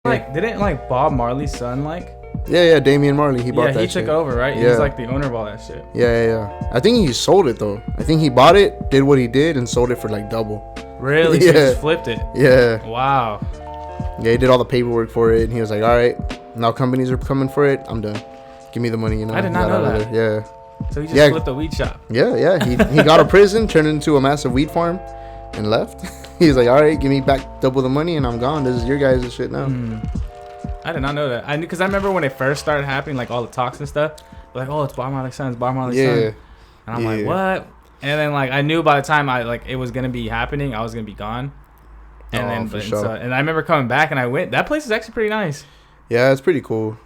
Like, didn't like Bob Marley's son Yeah, Damian Marley. He bought that. He shit. took over, right? Yeah. He's like the owner of all that shit. Yeah. I think he sold it though. I think he bought it, did what he did, and sold it for like double. Really? So he just flipped it. Yeah. Wow. Yeah, he did all the paperwork for it, and he was like, "All right, now companies are coming for it. I'm done. Give me the money." You know. I did not know that. Yeah. So he just flipped a weed shop. Yeah. He got a prison, turned it into a massive weed farm, and left. He's like, "All right, give me back double the money, and I'm gone. This is your guys' shit now." I did not know that. Because I remember when it first started happening, like all the talks and stuff. Like, oh, it's Bob Marley's son. It's Bob Marley's son. And I'm like, what? And then like I knew by the time it was gonna be happening, I was gonna be gone. And and I remember coming back and I went. That place is actually pretty nice. Yeah, it's pretty cool.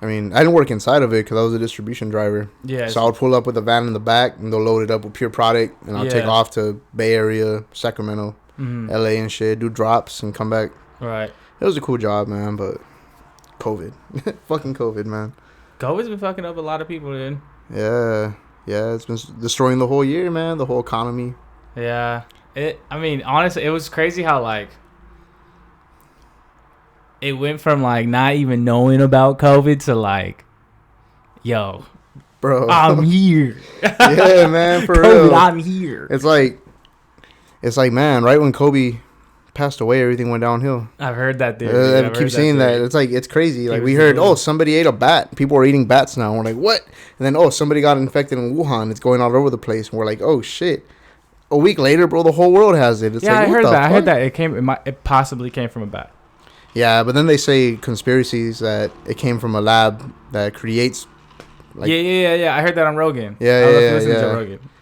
I mean, I didn't work inside of it because I was a distribution driver. Yeah. So I would pull up with a van in the back and they'll load it up with pure product, and I'll take off to Bay Area, Sacramento, LA and shit, do drops and come back. Right. It was a cool job, man, but COVID. Fucking COVID, man. COVID's been fucking up a lot of people, dude. Yeah, it's been destroying the whole year, man, the whole economy. Yeah. I mean, honestly, it was crazy how, like, it went from, like, not even knowing about COVID to, like, yo, bro, I'm here. Yeah, man, for COVID, real. I'm here. It's like, man, right when Kobe passed away, everything went downhill. I've heard that, dude. I keep seeing that. It's like, it's crazy. Like, we heard, somebody ate a bat. People are eating bats now. We're like, what? And then, somebody got infected in Wuhan. It's going all over the place. And we're like, oh, shit. A week later, bro, the whole world has it. It's yeah, like, I heard that. It possibly came from a bat. Yeah, but then they say conspiracies that it came from a lab that creates. Like, yeah. I heard that on Rogan. Yeah.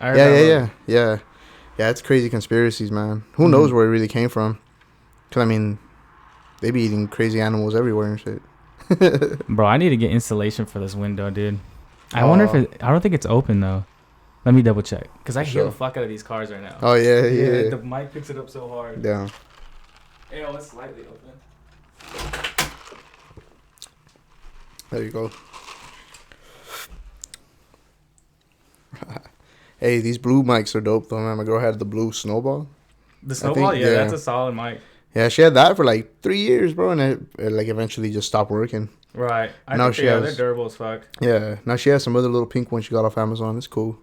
Rogan. Yeah. It's crazy conspiracies, man. Who knows where it really came from? Because, I mean, they be eating crazy animals everywhere and shit. Bro, I need to get insulation for this window, dude. I wonder if I don't think it's open, though. Let me double check. Because I hear the fuck out of these cars right now. Oh, yeah. The mic picks it up so hard. Yeah. Hey, it's slightly open. There you go. Hey, these blue mics are dope, though, man. My girl had the blue Snowball. The Snowball? That's a solid mic. Yeah, she had that for like 3 years, bro, and it like eventually just stopped working. Right. They're durable as fuck. Yeah. Now she has some other little pink ones she got off Amazon. It's cool.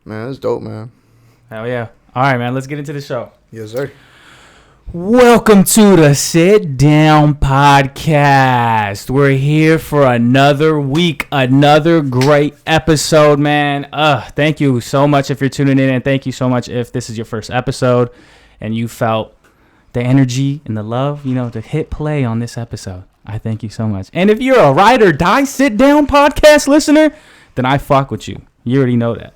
Man, it's dope, man. Hell yeah. All right, man. Let's get into the show. Yes, sir. Welcome to the Sit Down Podcast. We're here for another week, another great episode, man. Thank you so much if you're tuning in, and thank you so much if this is your first episode and you felt the energy and the love, to hit play on this episode. I thank you so much. And if you're a ride or die Sit Down Podcast listener, then I fuck with you. You already know that.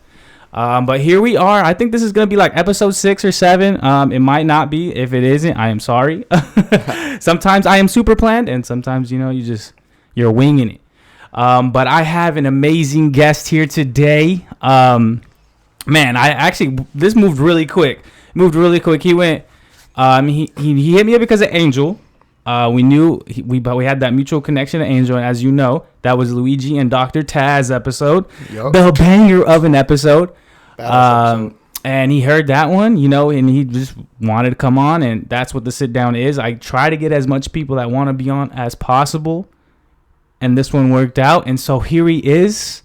But here we are. I think this is going to be like episode 6 or 7. It might not be. If it isn't, I am sorry. Sometimes I am super planned, and sometimes, you're winging it. But I have an amazing guest here today. Man, this moved really quick. He went, he hit me up because of Angel. We knew we had that mutual connection to Angel, and as you know, that was Luigi and Dr. Taz episode. Yep. The banger of an episode. And he heard that one, and he just wanted to come on, and that's what the sit down is. I try to get as much people that want to be on as possible, and this one worked out, and so here he is.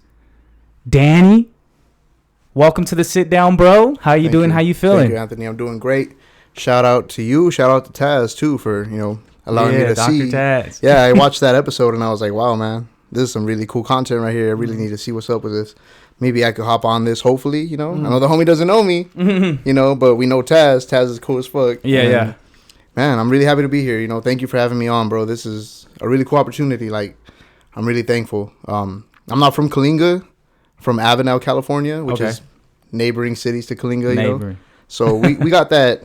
Danny, welcome to the sit down, bro. How you doing? How you feeling? Thank you, Anthony. I'm doing great. Shout out to you. Shout out to Taz too for allowing me to Dr. see. Taz. Yeah, I watched that episode and I was like, wow, man, this is some really cool content right here. I really need to see what's up with this. Maybe I could hop on this, hopefully, I know the homie doesn't know me, but we know Taz. Taz is cool as fuck. Yeah. Man, I'm really happy to be here. Thank you for having me on, bro. This is a really cool opportunity. Like, I'm really thankful. I'm not from Kalinga, from Avenel, California, which is neighboring cities to Kalinga, So we got that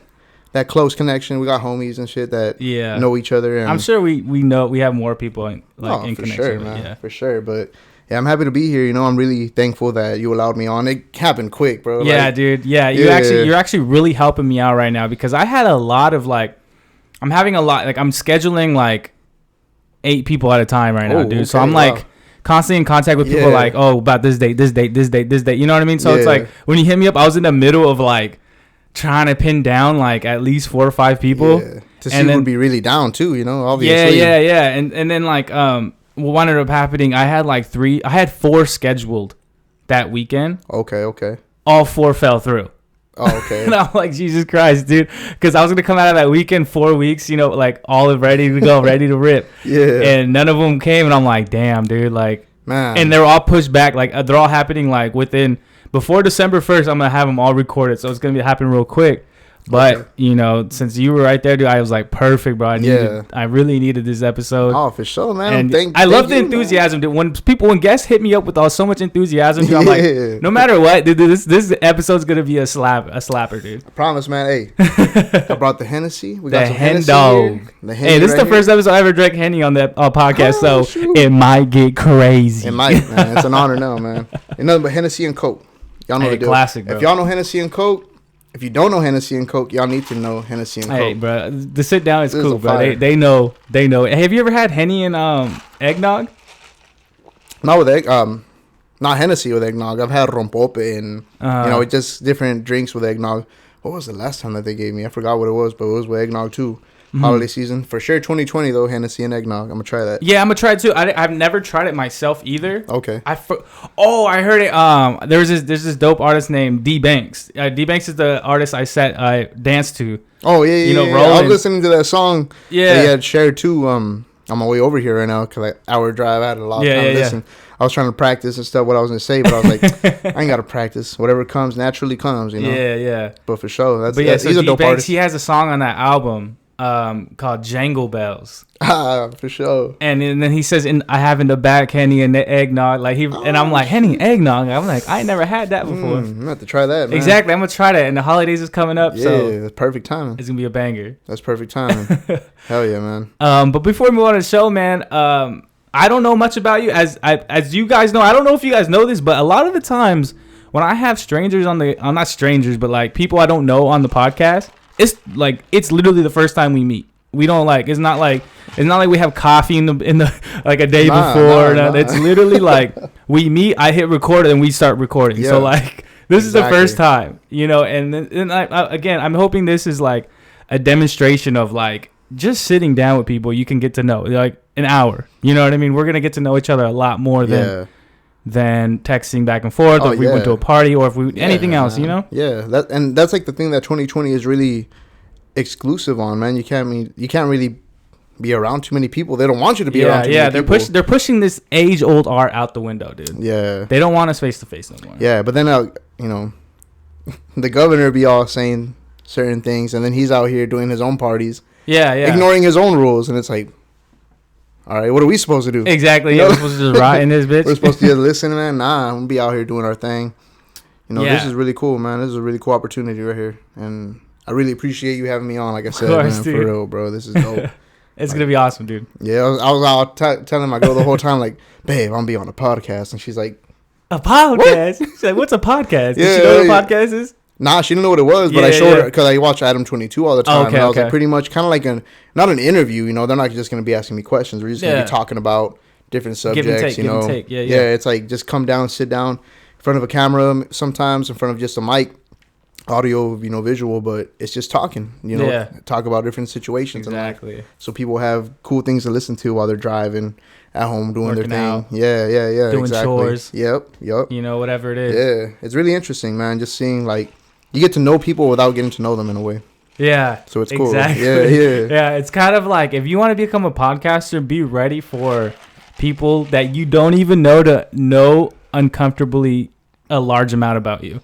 close connection. We got homies and shit that know each other. And I'm sure we know we have more people in connection. Sure, man. Yeah. For sure, but yeah, I'm happy to be here. I'm really thankful that you allowed me on. It happened quick, bro. Yeah, dude. Yeah, you're actually really helping me out right now because I had a lot of I'm scheduling 8 people at a time right now, dude. Okay, so I'm constantly in contact with people about this date. You know what I mean? So it's like when you hit me up, I was in the middle of trying to pin down at least 4 or 5 people To see who would be really down too, obviously. Yeah. And then like what ended up happening, I had 4 scheduled that weekend. Okay. All 4 fell through. Oh, okay. And I'm like, Jesus Christ, dude. Because I was going to come out of that weekend 4 weeks, like all ready to go, ready to rip. Yeah. And none of them came. And I'm like, damn, dude. Like, man. And they're all pushed back. Like, they're all happening like before December 1st, I'm going to have them all recorded. So it's going to happen real quick. But, since you were right there, dude, I was like, perfect, bro. I really needed this episode. Oh, for sure, man. And I love the enthusiasm, dude. When guests hit me up with so much enthusiasm, dude, I'm like, no matter what, dude, this episode's going to be a slapper, dude. I promise, man. Hey, I brought the Hennessy. We got some Hennessy dog. Hey, this is the first episode I ever drank Henny on the podcast, so shoot. It might get crazy. It might, man. It's an honor now, man. Ain't nothing but Hennessy and Coke. Y'all know the deal. Classic, bro. If y'all know Hennessy and Coke, if you don't know Hennessy and Coke, y'all need to know Hennessy and Coke. Hey, bro, the sit down is cool, bro. They know. Have you ever had Henny and eggnog? Not with not Hennessy with eggnog. I've had rompope and just different drinks with eggnog. What was the last time that they gave me? I forgot what it was, but it was with eggnog too. Holiday season for sure. 2020 though, Hennessy and eggnog. I'm gonna try that. Yeah, I'm gonna try it too. I've never tried it myself either. Okay. I heard it. There's this dope artist named D Banks. D Banks is the artist I danced to. Oh yeah. I was listening to that song. Yeah. That he had shared too. On my way over here right now because hour drive. I had a lot of time to listen. I was trying to practice and stuff what I was gonna say, but I was like, I ain't gotta practice. Whatever comes naturally comes. Yeah. But for sure, so he's a dope artist. He has a song on that album. Called Jangle Bells. For sure. And then he says, I have in the back Henny and the eggnog. Like and I'm like, Henny, eggnog. I'm like, I ain't never had that before. I'm gonna have to try that, man. Exactly, I'm gonna try that. And the holidays is coming up, so that's perfect timing. It's gonna be a banger. That's perfect timing. Hell yeah, man. But before we move on to the show, man, I don't know much about you. As you guys know, I don't know if you guys know this, but a lot of the times when I have strangers not strangers, but like people I don't know on the podcast, it's literally the first time we meet. We don't it's not like we have coffee in the like a day before. Nah. It's literally like we meet, I hit record, and we start recording. Yeah. So this is the first time, and then I'm hoping this is like a demonstration of just sitting down with people you can get to know an hour. You know what I mean? We're gonna get to know each other a lot more than texting back and forth, or if we went to a party, or if we anything else, Yeah, that's like the thing that 2020 is really exclusive on, man. You can't really be around too many people. They don't want you to be around too many people. They're pushing this age-old art out the window, dude. Yeah. They don't want us face-to-face no more. Yeah, but then, the governor be all saying certain things, and then he's out here doing his own parties. Yeah. Ignoring his own rules, and it's like, all right, what are we supposed to do? Exactly. We're supposed to just rot in this bitch. We're supposed to just listen, man. Nah, I'm going to be out here doing our thing. This is really cool, man. This is a really cool opportunity right here, and I really appreciate you having me on. Like I said, man, for real, bro. This is dope. It's going to be awesome, dude. Yeah, I was out telling my girl the whole time, like, babe, I'm going to be on a podcast. And she's like, a podcast? She's like, what's a podcast? Does she know what a podcast is? Nah, she didn't know what it was, but I showed her because I watch Adam 22 all the time. And I was like, pretty much kind of like not an interview, they're not just going to be asking me questions. We're just going to be talking about different subjects, give and take. Yeah, it's like just come down, sit down in front of a camera, sometimes in front of just a mic. Audio, visual, but it's just talking, talk about different situations. Exactly. And so people have cool things to listen to while they're driving at home, doing working their thing. Out, yeah. Doing exactly. chores. Yep. Whatever it is. Yeah. It's really interesting, man. Just seeing you get to know people without getting to know them in a way. Yeah. So it's cool. Exactly. Yeah. Yeah. It's kind of like if you want to become a podcaster, be ready for people that you don't even know to know uncomfortably a large amount about you.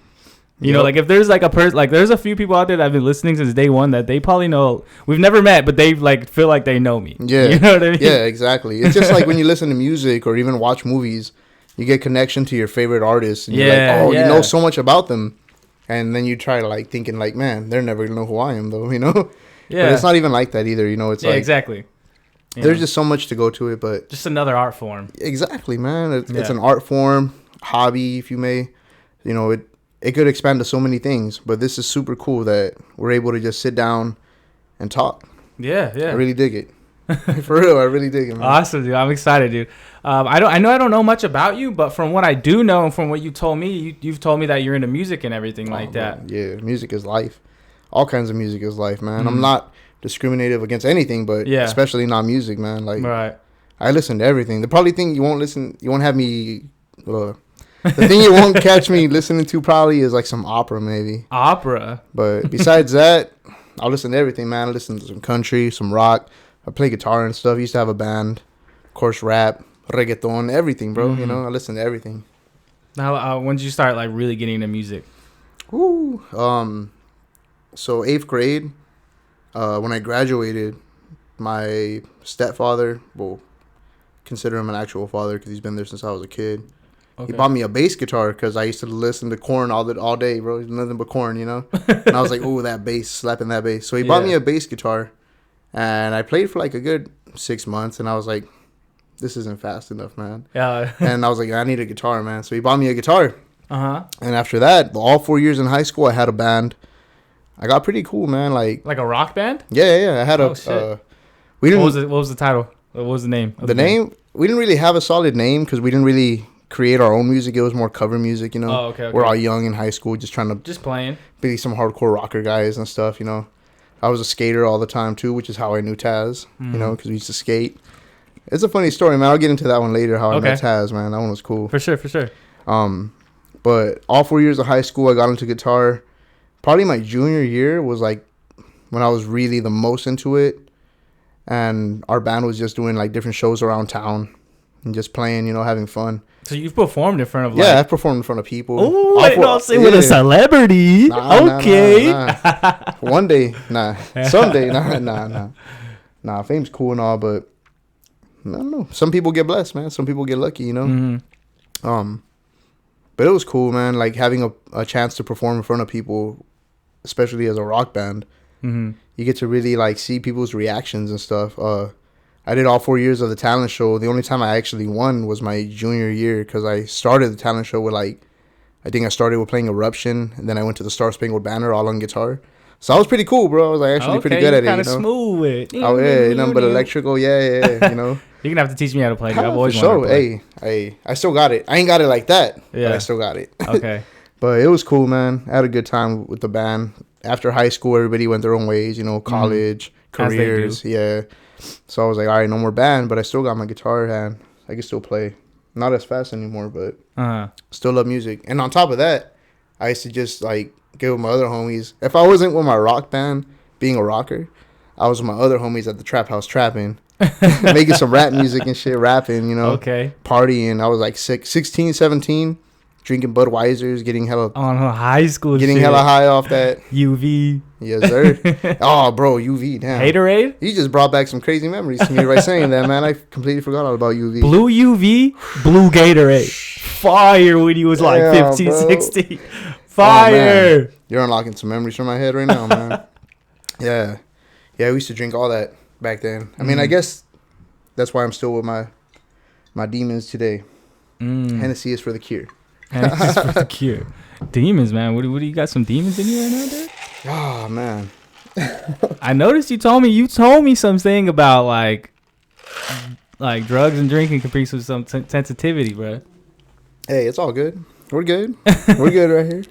If there's a person, there's a few people out there that have been listening since day one that they probably know. We've never met, but they feel like they know me. Yeah. You know what I mean? Yeah, exactly. It's just like when you listen to music or even watch movies, you get connection to your favorite artists. And you're like, you know so much about them. And then you try to thinking man, they're never going to know who I am though, Yeah. But it's not even like that either, It's exactly. There's just so much to go to it, but. Just another art form. Exactly, man. It's an art form, hobby, if you may. It could expand to so many things, but this is super cool that we're able to just sit down and talk. Yeah. I really dig it. For real, I really dig it, man. Awesome, dude. I'm excited, dude. I don't know much about you, but from what I do know and from what you told me, you've told me that you're into music and everything like that. Yeah, music is life. All kinds of music is life, man. I'm not discriminative against anything, but especially not music, man. Like, I listen to everything. The probably thing you won't have me. The thing you won't catch me listening to probably is like some opera, maybe. Opera. But besides that, I'll listen to everything, man. I listen to some country, some rock. I play guitar and stuff. I used to have a band. Of course, rap, reggaeton, everything, bro. You know, I listen to everything. Now, when did you start like really getting into music? Ooh, so 8th grade, when I graduated, my stepfather, well, consider him an actual father because he's been there since I was a kid. Okay. He bought me a bass guitar because I used to listen to Korn all day, bro. Nothing but Korn, you know? And I was like, oh, that bass, slapping that bass. So he bought me a bass guitar, and I played for like a good 6 months, and I was like, this isn't fast enough, man. Yeah. And I was like, I need a guitar, man. So he bought me a guitar. Uh-huh. And after that, all 4 years in high school, I had a band. I got pretty cool, man. Like a rock band? Yeah. I had What was the title? What was the name? The name? We didn't really have a solid name because we didn't really create our own music. It was more cover music, you know. Oh, okay. We're all young in high school, just playing, be some hardcore rocker guys and stuff, you know. I was a skater all the time too, which is how I knew Taz, you know, because we used to skate. It's a funny story, man. I'll get into that one later. How I met Taz, man. That one was cool. For sure. But all 4 years of high school, I got into guitar. Probably my junior year was like when I was really the most into it, and our band was just doing like different shows around town and just playing, you know, having fun. So you've performed in front of I've performed in front of people. Oh, I don't say with a celebrity. Nah. One day, someday, nah. Fame's cool and all, but I don't know. Some people get blessed, man. Some people get lucky, you know. Mm-hmm. But it was cool, man. Like having a chance to perform in front of people, especially as a rock band. Mm-hmm. You get to really like see people's reactions and stuff. I did all 4 years of the talent show. The only time I actually won was my junior year because I started the talent show with I think I started with playing Eruption, and then I went to the Star Spangled Banner all on guitar. So I was pretty cool, bro. I was actually pretty good at it. Kind of smooth with it. Oh yeah, nothing but electrical. Yeah. You know. You're gonna have to teach me how to play. I've always wanted to play. Hey, I still got it. I ain't got it like that, but I still got it. Okay. But it was cool, man. I had a good time with the band. After high school, everybody went their own ways, you know, college, careers. Yeah. So I was like, all right, no more band, but I still got my guitar and I can still play. Not as fast anymore, but still love music. And on top of that, I used to just like get with my other homies. If I wasn't with my rock band, being a rocker, I was with my other homies at the trap house trapping, making some rap music and shit, rapping, you know, partying. I was like 16, 17. Drinking Budweisers, getting hella on high school, getting shit. Hella high off that UV. Yes, sir. Oh, bro, UV. Damn. Haterade. You just brought back some crazy memories to me by saying that, man. I completely forgot all about UV. Blue UV, blue Gatorade. Fire when you was like 15, bro. 16. Fire. Oh, you're unlocking some memories from my head right now, man. Yeah, we used to drink all that back then. I mean, I guess that's why I'm still with my demons today. Hennessy is for the cure. And it's just for the cure. Demons, man. What do you got? Some demons in you right now, dude? Oh man. I noticed you told me something about like drugs and drinking can produce some sensitivity, bro. Hey, it's all good. We're good. We're good right here.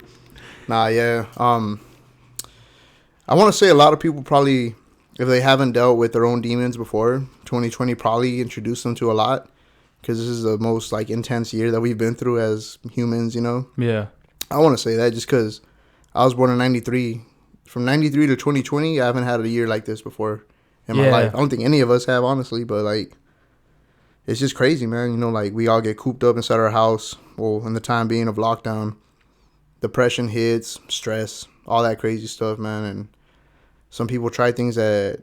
Nah, yeah. I want to say a lot of people probably, if they haven't dealt with their own demons before, 2020 probably introduced them to a lot. Because this is the most like intense year that we've been through as humans, you know? Yeah. I want to say that just because I was born in 93. From 93 to 2020, I haven't had a year like this before in my life. I don't think any of us have, honestly. But like, it's just crazy, man. You know, like we all get cooped up inside our house. Well, in the time being of lockdown, depression hits, stress, all that crazy stuff, man. And some people try things that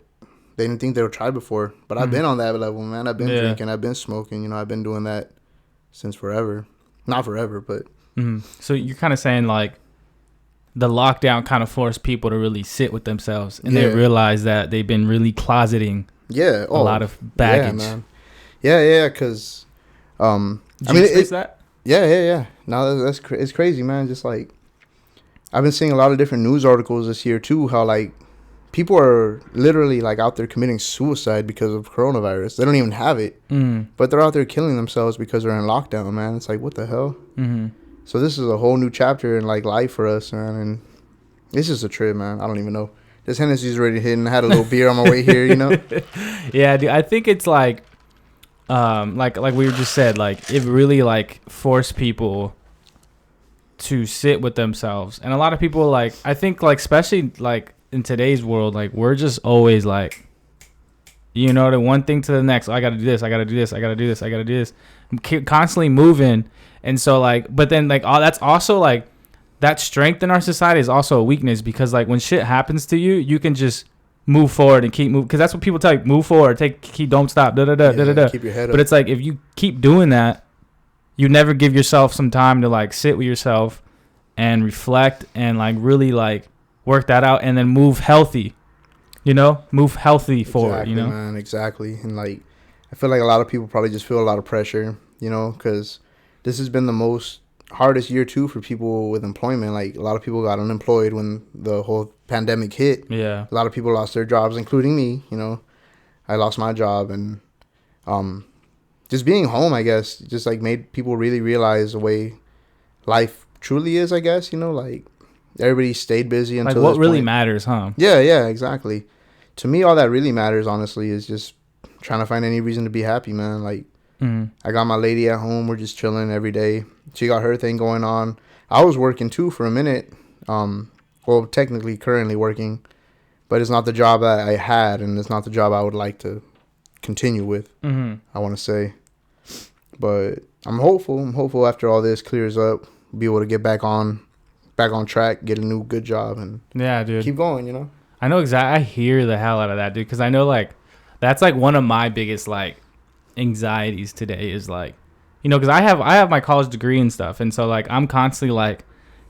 they didn't think they would try before. But I've been on that level, man. I've been drinking. I've been smoking. You know, I've been doing that since forever. Not forever, but. So you're kind of saying, like, the lockdown kind of forced people to really sit with themselves. And they realize that they've been really closeting a lot of baggage. Yeah, man. Yeah, because... Did you experience that? Yeah. No, it's crazy, man. Just, like... I've been seeing a lot of different news articles this year, too, how, like... People are literally like out there committing suicide because of coronavirus. They don't even have it, but they're out there killing themselves because they're in lockdown, man. It's like, what the hell? So this is a whole new chapter in like life for us, man. And this is a trip, man. I don't even know. this Hennessy's already hitting. I had a little beer on my way here, you know? Yeah, dude, I think it's like we just said, like, it really, like, forced people to sit with themselves. And a lot of people, like, I think, like, especially, like, in today's world, like, we're just always, like, you know, the one thing to the next. Oh, I got to do this. I got to do this. I got to do this. I got to do this. I'm constantly moving. And so, like, but then, like, all that's also, like, that strength in our society is also a weakness, because, like, when shit happens to you, you can just move forward and keep moving, because that's what people tell you: move forward, don't stop, da da da da da. Keep your head up. But it's like, if you keep doing that, you never give yourself some time to, like, sit with yourself and reflect and, like, really, like, work that out, and then move healthy. You know, move healthy forward. You know, man, exactly. And, like, I feel like a lot of people probably just feel a lot of pressure. You know, because this has been the hardest year too for people with employment. Like, a lot of people got unemployed when the whole pandemic hit. Yeah, a lot of people lost their jobs, including me. You know, I lost my job, and just being home, I guess, just, like, made people really realize the way life truly is. I guess, you know, like, everybody stayed busy until, like, what really point. matters, huh? Yeah, exactly. To me, all that really matters, honestly, is just trying to find any reason to be happy, man. Like, I got my lady at home. We're just chilling every day. She got her thing going on. I was working too for a minute. Well, technically currently working, but it's not the job that I had, and it's not the job I would like to continue with. I want to say, but I'm hopeful. I'm hopeful after all this clears up, be able to get back on track, get a new good job, and yeah, dude, keep going. You know, I know exactly. I hear the hell out of that, dude, because I know, like, that's, like, one of my biggest, like, anxieties today is, like, you know, because I have my college degree and stuff, and so, like, I'm constantly like,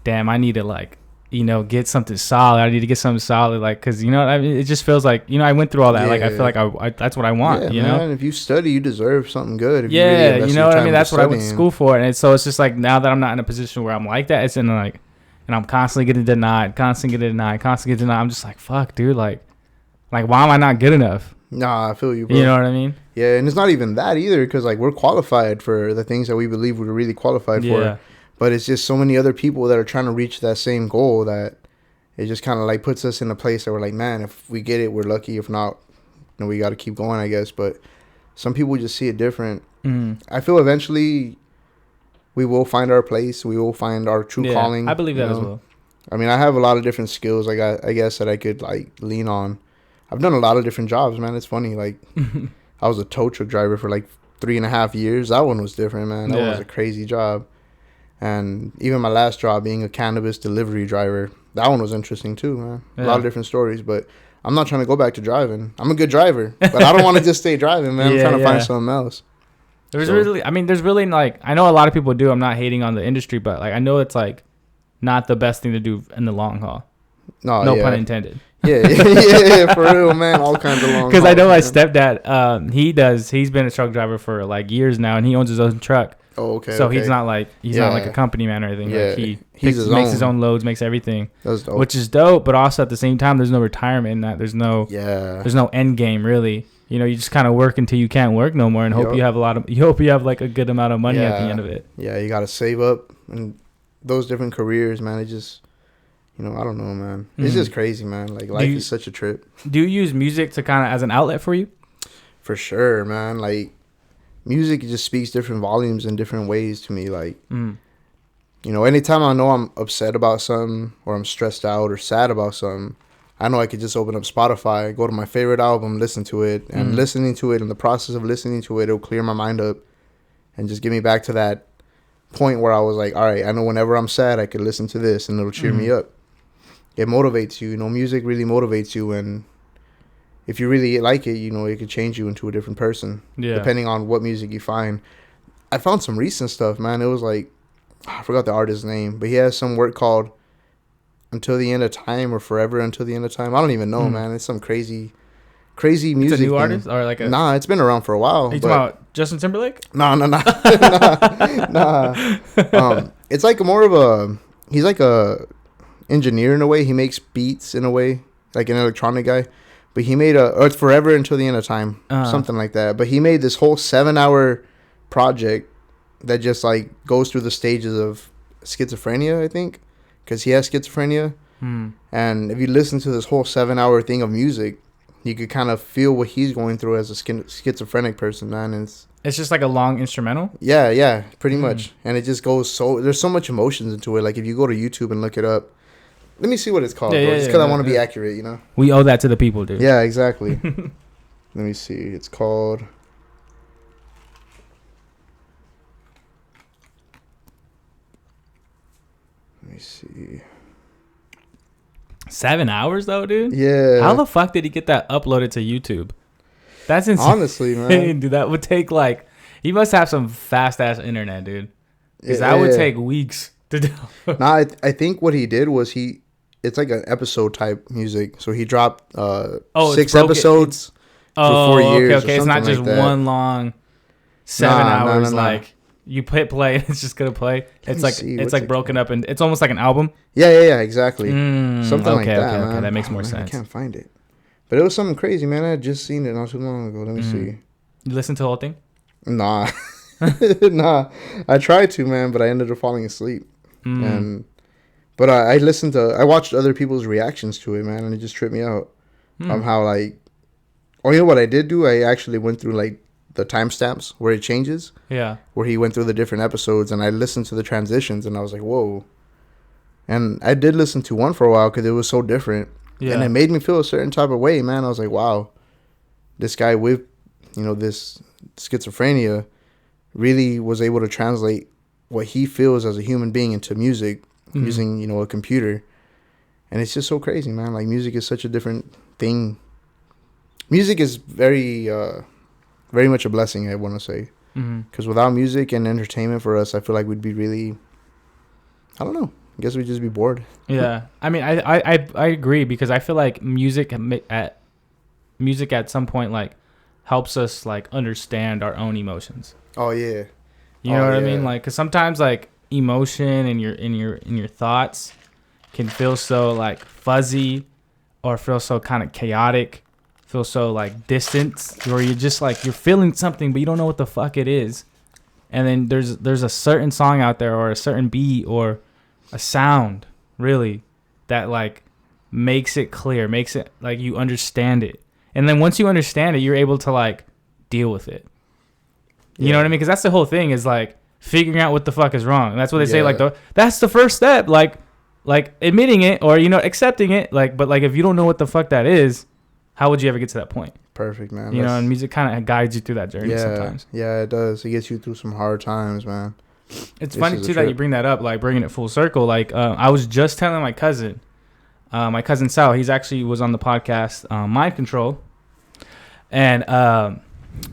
damn, I need to, like, you know, get something solid. I need to get something solid, like, because, you know, I mean, it just feels like, you know, I went through all that. Yeah. Like, I feel like I that's what I want. Yeah, you know, man, if you study, you deserve something good. If yeah, you, really you know what I mean. That's what I went to school for, and so it's just like, now that I'm not in a position where I'm like that, it's in, like, and I'm constantly getting denied. I'm just like, fuck, dude, like why am I not good enough? Nah, I feel you, bro. You know what I mean? Yeah, and it's not even that either, because, like, we're qualified for the things that we believe we're really qualified for. But it's just so many other people that are trying to reach that same goal that it just kind of, like, puts us in a place that we're like, man, if we get it, we're lucky. If not, you know, we got to keep going, I guess. But some people just see it different. I feel eventually we will find our place. We will find our true calling. I believe that as well. I mean, I have a lot of different skills, I guess, that I could, like, lean on. I've done a lot of different jobs, man. It's funny. Like, I was a tow truck driver for, like, 3.5 years. That one was different, man. That was a crazy job. And even my last job, being a cannabis delivery driver, that one was interesting too, man. A lot of different stories. But I'm not trying to go back to driving. I'm a good driver, but I don't want to just stay driving, man. I'm trying to find something else. There's really, like, I know a lot of people do. I'm not hating on the industry, but, like, I know it's, like, not the best thing to do in the long haul. No pun intended. Yeah, for real, man. All kinds of long. Because I know my stepdad, he's been a truck driver for, like, years now, and he owns his own truck. Oh, okay. So he's not like a company man or anything. Yeah, like he makes his own loads, makes everything. That's dope. Which is dope, but also at the same time, there's no retirement in that. There's no end game really. You know, you just kind of work until you can't work no more, and hope you have like a good amount of money at the end of it. Yeah, you gotta save up, and those different careers, man. It just, you know, I don't know, man. It's just crazy, man. Like, life is such a trip. Do you use music to kind of as an outlet for you? For sure, man. Like, music just speaks different volumes in different ways to me. Like, you know, anytime I know I'm upset about something, or I'm stressed out or sad about something, I know I could just open up Spotify, go to my favorite album, listen to it, and listening to it, in the process of listening to it, it'll clear my mind up and just get me back to that point where I was like, all right, I know whenever I'm sad, I could listen to this and it'll cheer me up. It motivates you. You know, music really motivates you, and if you really like it, you know, it could change you into a different person. Yeah. Depending on what music you find. I found some recent stuff, man. It was like, I forgot the artist's name, but he has some work called Until the End of Time or Forever Until the End of Time. I don't even know, man. It's some crazy music. It's a new artist or like a? Nah, it's been around for a while. Are you talking about Justin Timberlake? Nah. It's like more of a, he's like a engineer in a way. He makes beats in a way, like an electronic guy. But he made it's Forever Until the End of Time, something like that. But he made this whole 7-hour project that just like goes through the stages of schizophrenia, I think, because he has schizophrenia. And if you listen to this whole 7-hour thing of music, you could kind of feel what he's going through as a schizophrenic person, man. And it's just like a long instrumental. Yeah, pretty much. And it just goes there's so much emotions into it. Like if you go to YouTube and look it up, let me see what it's called, bro. Just because I want to be accurate, you know. We owe that to the people, dude. Yeah, exactly. Let me see. It's called. Let me see. 7 hours though, dude. Yeah. How the fuck did he get that uploaded to YouTube? That's insane. Honestly, man. Dude, that would take like. He must have some fast ass internet, dude. Because that would take weeks to do. Nah, I think what he did was it's like an episode type music. So he dropped 6 episodes for 4 years. Okay. It's not just like one long 7 hours. No. Like you hit play and it's just gonna play. It's like broken up and it's almost like an album. Yeah, exactly. Something like that. Okay, that makes more sense. I can't find it, but it was something crazy, man. I had just seen it not too long ago. Let me see. You listened to the whole thing? Nah. Nah. I tried to, man, but I ended up falling asleep. But I watched other people's reactions to it, man, and it just tripped me out. How like, you know what I did do? I actually went through like the timestamps where it changes. Yeah. Where he went through the different episodes, and I listened to the transitions, and I was like, whoa. And I did listen to one for a while because it was so different. Yeah. And it made me feel a certain type of way, man. I was like, wow, this guy with, this schizophrenia really was able to translate what he feels as a human being into music using, a computer. And it's just so crazy, man. Like, music is such a different thing. Music is very much a blessing, I want to say. Because without music and entertainment for us, I feel like we'd be really, I don't know. I guess we'd just be bored. Yeah. I mean, I agree, because I feel like music at some point, like, helps us, like, understand our own emotions. Oh, yeah. You know what I mean? Like, because sometimes, like, emotion and your thoughts can feel so, like, fuzzy or feel so kind of chaotic, feel so, like, distant, where you're just, like, you're feeling something, but you don't know what the fuck it is. And then there's a certain song out there or a certain beat or a sound, really, that, like, makes it clear, makes it, like, you understand it. And then once you understand it, you're able to, like, deal with it. You know what I mean? Because that's the whole thing, is, like, figuring out what the fuck is wrong. And that's what they say, like, that's the first step, like admitting it or, accepting it. Like, but, like, if you don't know what the fuck that is, how would you ever get to that point? Perfect, man. And music kind of guides you through that journey sometimes. Yeah, it does. It gets you through some hard times, man. It's funny, too, that you bring that up, like, bringing it full circle. Like, I was just telling my cousin Sal, he's actually was on the podcast, Mind Control. And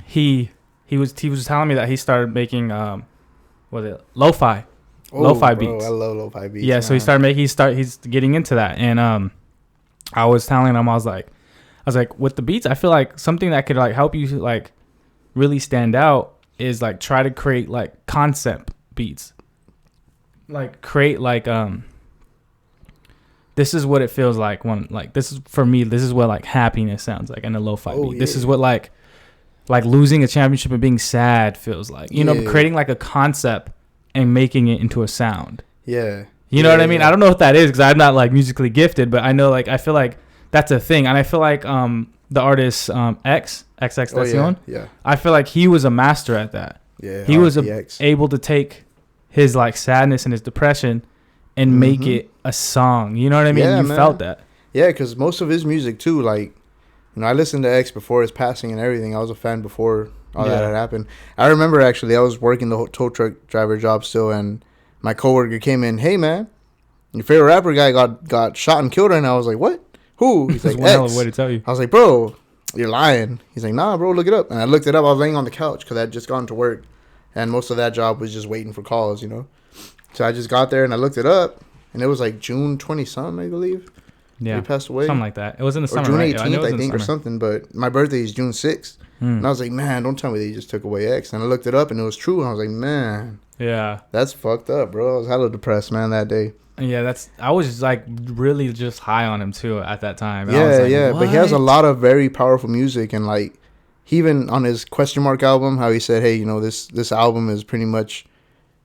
he was telling me that he started making lo-fi beats. I love lo-fi beats. Yeah, man. So he's getting into that. And I was telling him, I was like with the beats, I feel like something that could, like, help you, like, really stand out is, like, try to create, like, concept beats. Like, create, like, this is what it feels like when, like, this is, for me, this is what, like, happiness sounds like in a lo-fi beat. Yeah. This is what, like losing a championship and being sad feels like. Creating, like, a concept and making it into a sound. Yeah. You know what I mean? I don't know what that is because I'm not, like, musically gifted, but I know, like, I feel like that's a thing. And I feel like the artist XXXTentacion, yeah. I feel like he was a master at that. Yeah. He was able to take his, like, sadness and his depression and make it a song. You know what I mean? You felt that. Yeah, because most of his music, too, like, I listened to X before his passing and everything. I was a fan before all that had happened. I remember, actually, I was working the tow truck driver job still, and my coworker came in, hey, man, your favorite rapper guy got shot and killed, and I was like, what? Who? He's like, X. Hell of a way to tell you. I was like, bro, you're lying. He's like, nah, bro, look it up. And I looked it up. I was laying on the couch because I had just gone to work, and most of that job was just waiting for calls, So I just got there, and I looked it up. And it was like June 20-something, I believe. Yeah. He passed away. Something like that. It was in the summer, June 18th, right? I think, or something. But my birthday is June 6th. And I was like, man, don't tell me they just took away X. And I looked it up, and it was true. And I was like, man. Yeah. That's fucked up, bro. I was hella depressed, man, that day. Yeah, I was, like, really just high on him, too, at that time. And yeah, I was like, yeah. what? But he has a lot of very powerful music. And, like, he even on his Question Mark album, how he said, hey, this album is pretty much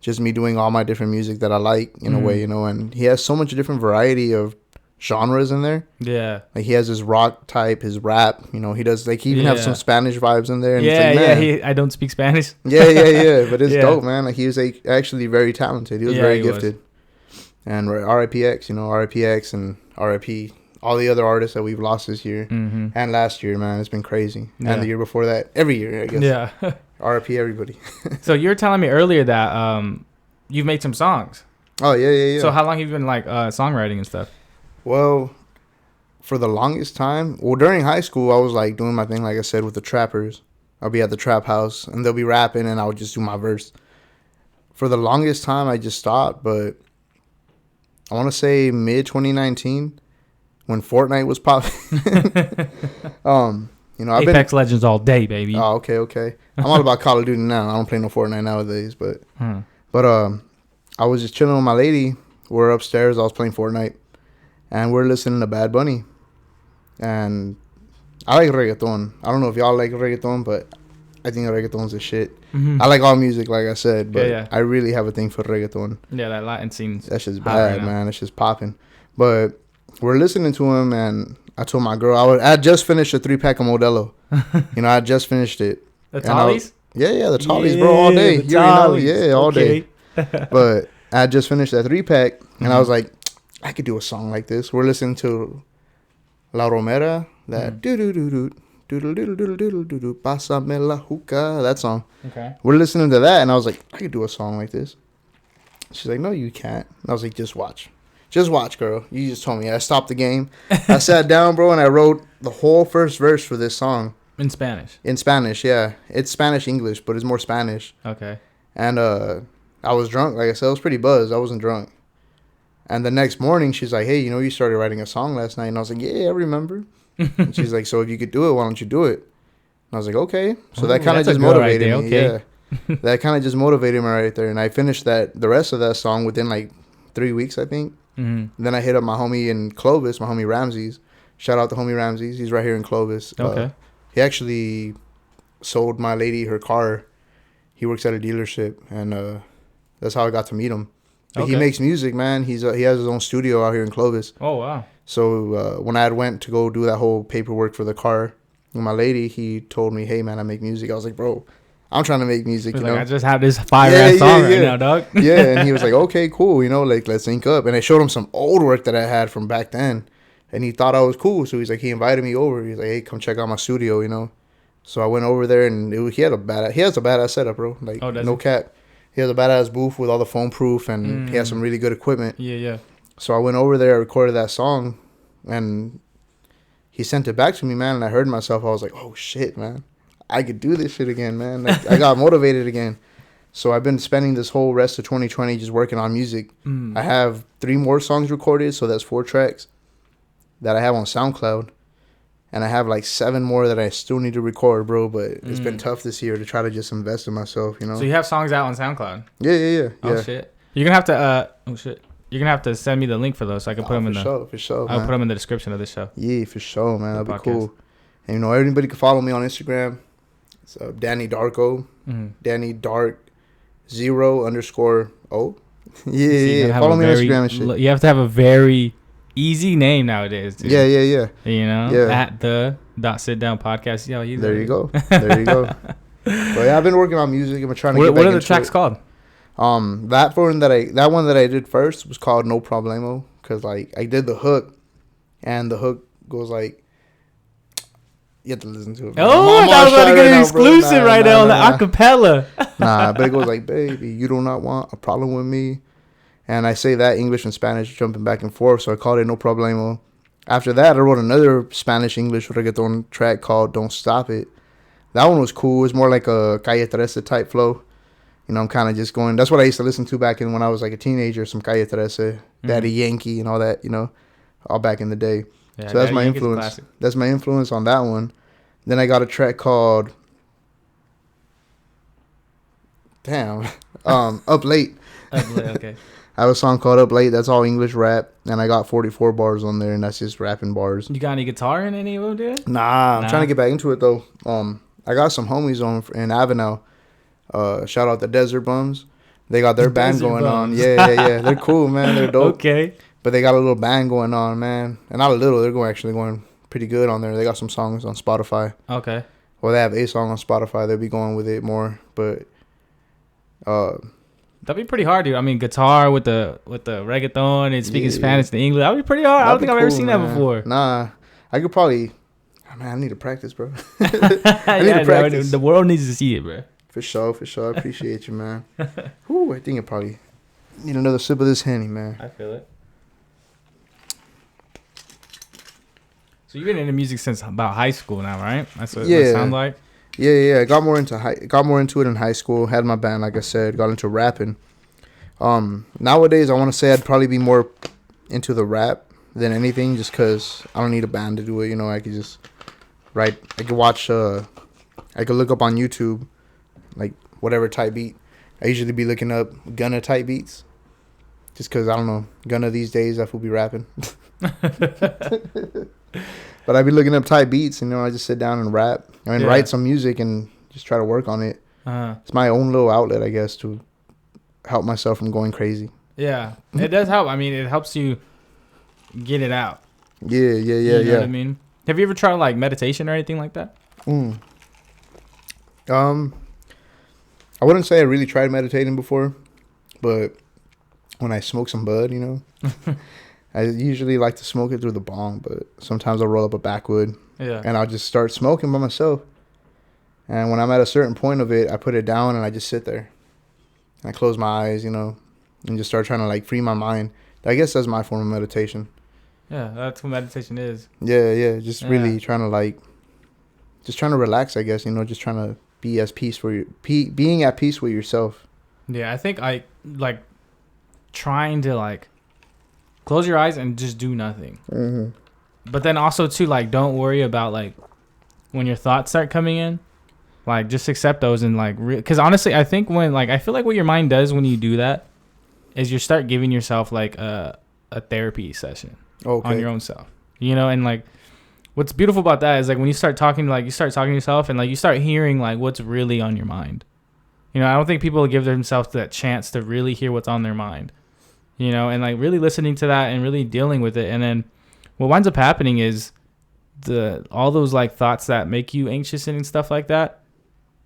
just me doing all my different music that I like in a way, and he has so much different variety of genres in there. Yeah. Like he has his rock type, his rap. You know, he does like he even have some Spanish vibes in there. And Yeah, it's like, yeah. I don't speak Spanish. yeah. But it's dope, man. Like he was like actually very talented. He was very gifted. And RIPX, you know, RIPX and RIP, all the other artists that we've lost this year and last year, man. It's been crazy. Yeah. And the year before that, every year, I guess. Yeah. RIP everybody. So you were telling me earlier that you've made some songs. Oh, yeah. So how long have you been like songwriting and stuff? Well, for the longest time, during high school, I was like doing my thing, like I said, with the trappers. I'll be at the trap house and they'll be rapping and I would just do my verse. For the longest time, I just stopped, but I want to say mid 2019 when Fortnite was popping. You know, Apex Legends all day, baby. Oh, okay. I'm all about Call of Duty now. I don't play no Fortnite nowadays, but I was just chilling with my lady. We're upstairs. I was playing Fortnite, and we're listening to Bad Bunny. And I like reggaeton. I don't know if y'all like reggaeton, but I think reggaeton's a shit. I like all music, like I said, but I really have a thing for reggaeton. Yeah, that Latin scene. That's just bad, right, man. It's just popping. But we're listening to him, and I told my girl I just finished a 3-pack of Modelo. You know, I just finished it. The Tallies? Yeah, the Tallies, bro, all day. You already know, yeah, all day. But I just finished that 3-pack, and I was like, I could do a song like this. We're listening to La Romera, that do-do-do-do. Doodle pásame la hookah, that song. Okay. We're listening to that, and I was like, I could do a song like this. She's like, no, you can't. And I was like, just watch, girl. You just told me. I stopped the game. I sat down, bro, and I wrote the whole first verse for this song in Spanish. In Spanish, yeah. It's Spanish English, but it's more Spanish. Okay. And I was drunk, like I said. I was pretty buzzed. I wasn't drunk. And the next morning, she's like, hey, you know, you started writing a song last night, and I was like, yeah, I remember. And she's like, so if you could do it, why don't you do it? And I was like, okay. So that kind of just motivated me. Okay. Yeah. That kind of just motivated me right there. And I finished the rest of that song within like 3 weeks, I think. Then I hit up my homie in Clovis, my homie Ramses. Shout out to homie Ramses. He's right here in Clovis. Okay. He actually sold my lady her car. He works at a dealership, and that's how I got to meet him. But he makes music, man. He has his own studio out here in Clovis. Oh, wow. So when I went to go do that whole paperwork for the car with my lady, he told me, hey, man, I make music. I was like, bro, I'm trying to make music, you know. I just have this fire-ass song right now, dog. Yeah, and he was like, okay, cool, you know, like, let's link up. And I showed him some old work that I had from back then, and he thought I was cool. So he's like, he invited me over. He's like, hey, come check out my studio, you know. So I went over there, and he has a badass setup, bro. Like, no cap. He has a badass booth with all the foam proof, and he has some really good equipment. Yeah. So I went over there, I recorded that song, and he sent it back to me, man. And I heard myself. I was like, oh, shit, man. I could do this shit again, man. Like, I got motivated again. So I've been spending this whole rest of 2020 just working on music. I have 3 more songs recorded, so that's 4 tracks that I have on SoundCloud. And I have like 7 more that I still need to record, bro. But it's been tough this year to try to just invest in myself, you know. So you have songs out on SoundCloud? Yeah. Oh, shit. You're going to have to, You're going to have to send me the link for those so I can put them in for sure, I'll put them in the description of this show. Yeah, for sure, man. That'd be cool. And, you know, everybody can follow me on Instagram. It's DannyDark0o. DannyDark0o. Yeah. Follow me on Instagram and shit. You have to have a very easy name nowadays, dude. Yeah. You know? Yeah. At the .sitdown podcast. Yo, there you go. But yeah, I've been working on music. I've been trying to get back into it. What are the tracks called? That one that I did first was called No Problemo, because like I did the hook, and the hook goes like, you have to listen to it. Man. Oh, I was about to get an exclusive right now on the acapella. But it goes like, baby, you do not want a problem with me. And I say that English and Spanish jumping back and forth, so I called it No Problemo. After that, I wrote another Spanish-English reggaeton track called Don't Stop It. That one was cool. It was more like a Calle 13 type flow. You know, I'm kind of just going... That's what I used to listen to back when I was like a teenager, some Calle 13, Daddy Yankee and all that, you know, all back in the day. Yeah, so that's my influence. That's my influence on that one. Then I got a track called... Up Late. Okay. I have a song called Up Late. That's all English rap. And I got 44 bars on there, and that's just rapping bars. You got any guitar in any of them, dude? Nah, I'm trying to get back into it, though. I got some homies in Avenel. Shout out the Desert Bums. They got their band going on. Yeah. They're cool, man. They're dope. Okay. But they got a little band going on, man. And not a little. They're going pretty good on there. They got some songs on Spotify. Okay. Well, they have a song on Spotify. They'll be going with it more. But that'd be pretty hard, dude. I mean, guitar with the reggaeton and speaking Spanish to English. That'd be pretty hard. I don't think I've ever seen that before. Nah. I could probably... Man, I need to practice, bro. I need to practice. The world needs to see it, bro. For sure. I appreciate you, man. Ooh, I think I probably need another sip of this Henny, man. I feel it. So you've been into music since about high school now, right? That's what it sounds like. Yeah. I got more into it in high school. Had my band, like I said. Got into rapping. Nowadays, I want to say I'd probably be more into the rap than anything, just because I don't need a band to do it. You know, I could just write. I could watch. I could look up on YouTube, like whatever type beat. I usually be looking up Gunna type beats, just because I don't know Gunna these days. That will be rapping. But I be looking up type beats, and I just sit down and rap. I mean, write some music and just try to work on it. It's my own little outlet, I guess, to help myself from going crazy. Yeah, it does help. I mean, it helps you get it out. Yeah. You know what I mean? Have you ever tried like meditation or anything like that? I wouldn't say I really tried meditating before, but when I smoke some bud, I usually like to smoke it through the bong, but sometimes I'll roll up a backwood and I'll just start smoking by myself. And when I'm at a certain point of it, I put it down and I just sit there. I close my eyes, and just start trying to like free my mind. I guess that's my form of meditation. Yeah, that's what meditation is. Yeah. Just really trying to relax, I guess, just trying to be being at peace with yourself. Yeah, I think I like trying to like close your eyes and just do nothing. Mm-hmm. But then also too, like, don't worry about like when your thoughts start coming in, like just accept those and like, because honestly, I think I feel like what your mind does when you do that is you start giving yourself like a therapy session on your own self, and like what's beautiful about that is like when you start talking to yourself and like you start hearing like what's really on your mind. I don't think people give themselves that chance to really hear what's on their mind, and like really listening to that and really dealing with it. And then what winds up happening is all those like thoughts that make you anxious and stuff like that,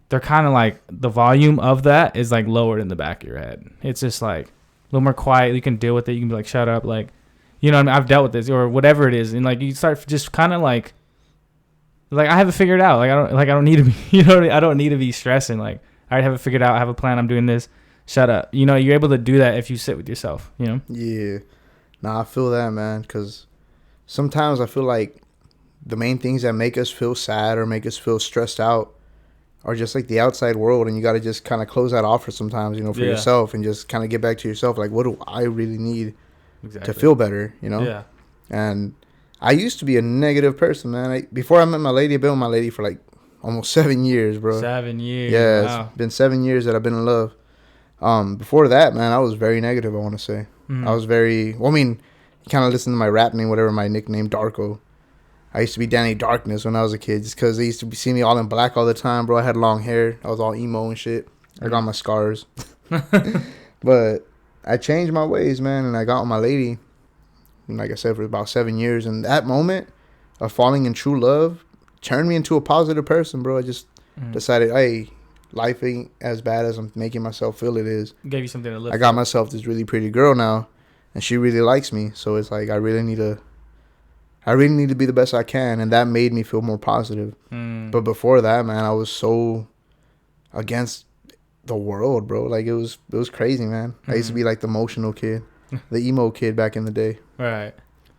they're kind of like the volume of that is like lowered in the back of your head. It's just like a little more quiet. You can deal with it. You can be like, shut up. Like, what I mean? I've dealt with this or whatever it is. And like, you start just kind of like I have it figured out. Like, I don't need to be, I don't need to be stressing. Like, I already have it figured out. I have a plan. I'm doing this. Shut up. You're able to do that if you sit with yourself, Yeah. Nah, I feel that, man. Because sometimes I feel like the main things that make us feel sad or make us feel stressed out are just like the outside world. And you got to just kind of close that off for sometimes, for yourself and just kind of get back to yourself. Like, what do I really need to feel better, Yeah. And I used to be a negative person, man. Before I met my lady, I've been with my lady for like almost 7 years, bro. 7 years. Yeah, wow. It's been 7 years that I've been in love. Before that, man, I was very negative, I want to say. I was very... Well, I mean, you kind of listen to my rap name, whatever, my nickname, Darko. I used to be DannyDark0o when I was a kid just because they used to see me all in black all the time, bro. I had long hair. I was all emo and shit. I got my scars. But I changed my ways, man, and I got with my lady, like I said, for about 7 years. And that moment of falling in true love turned me into a positive person, bro. I just decided, hey, life ain't as bad as I'm making myself feel it is. Gave you something to live. I got myself this really pretty girl now, and she really likes me. So it's like I really need to be the best I can, and that made me feel more positive. But before that, man, I was so against the world, bro. Like it was crazy, man. I used to be like the emotional kid, the emo kid back in the day. Right.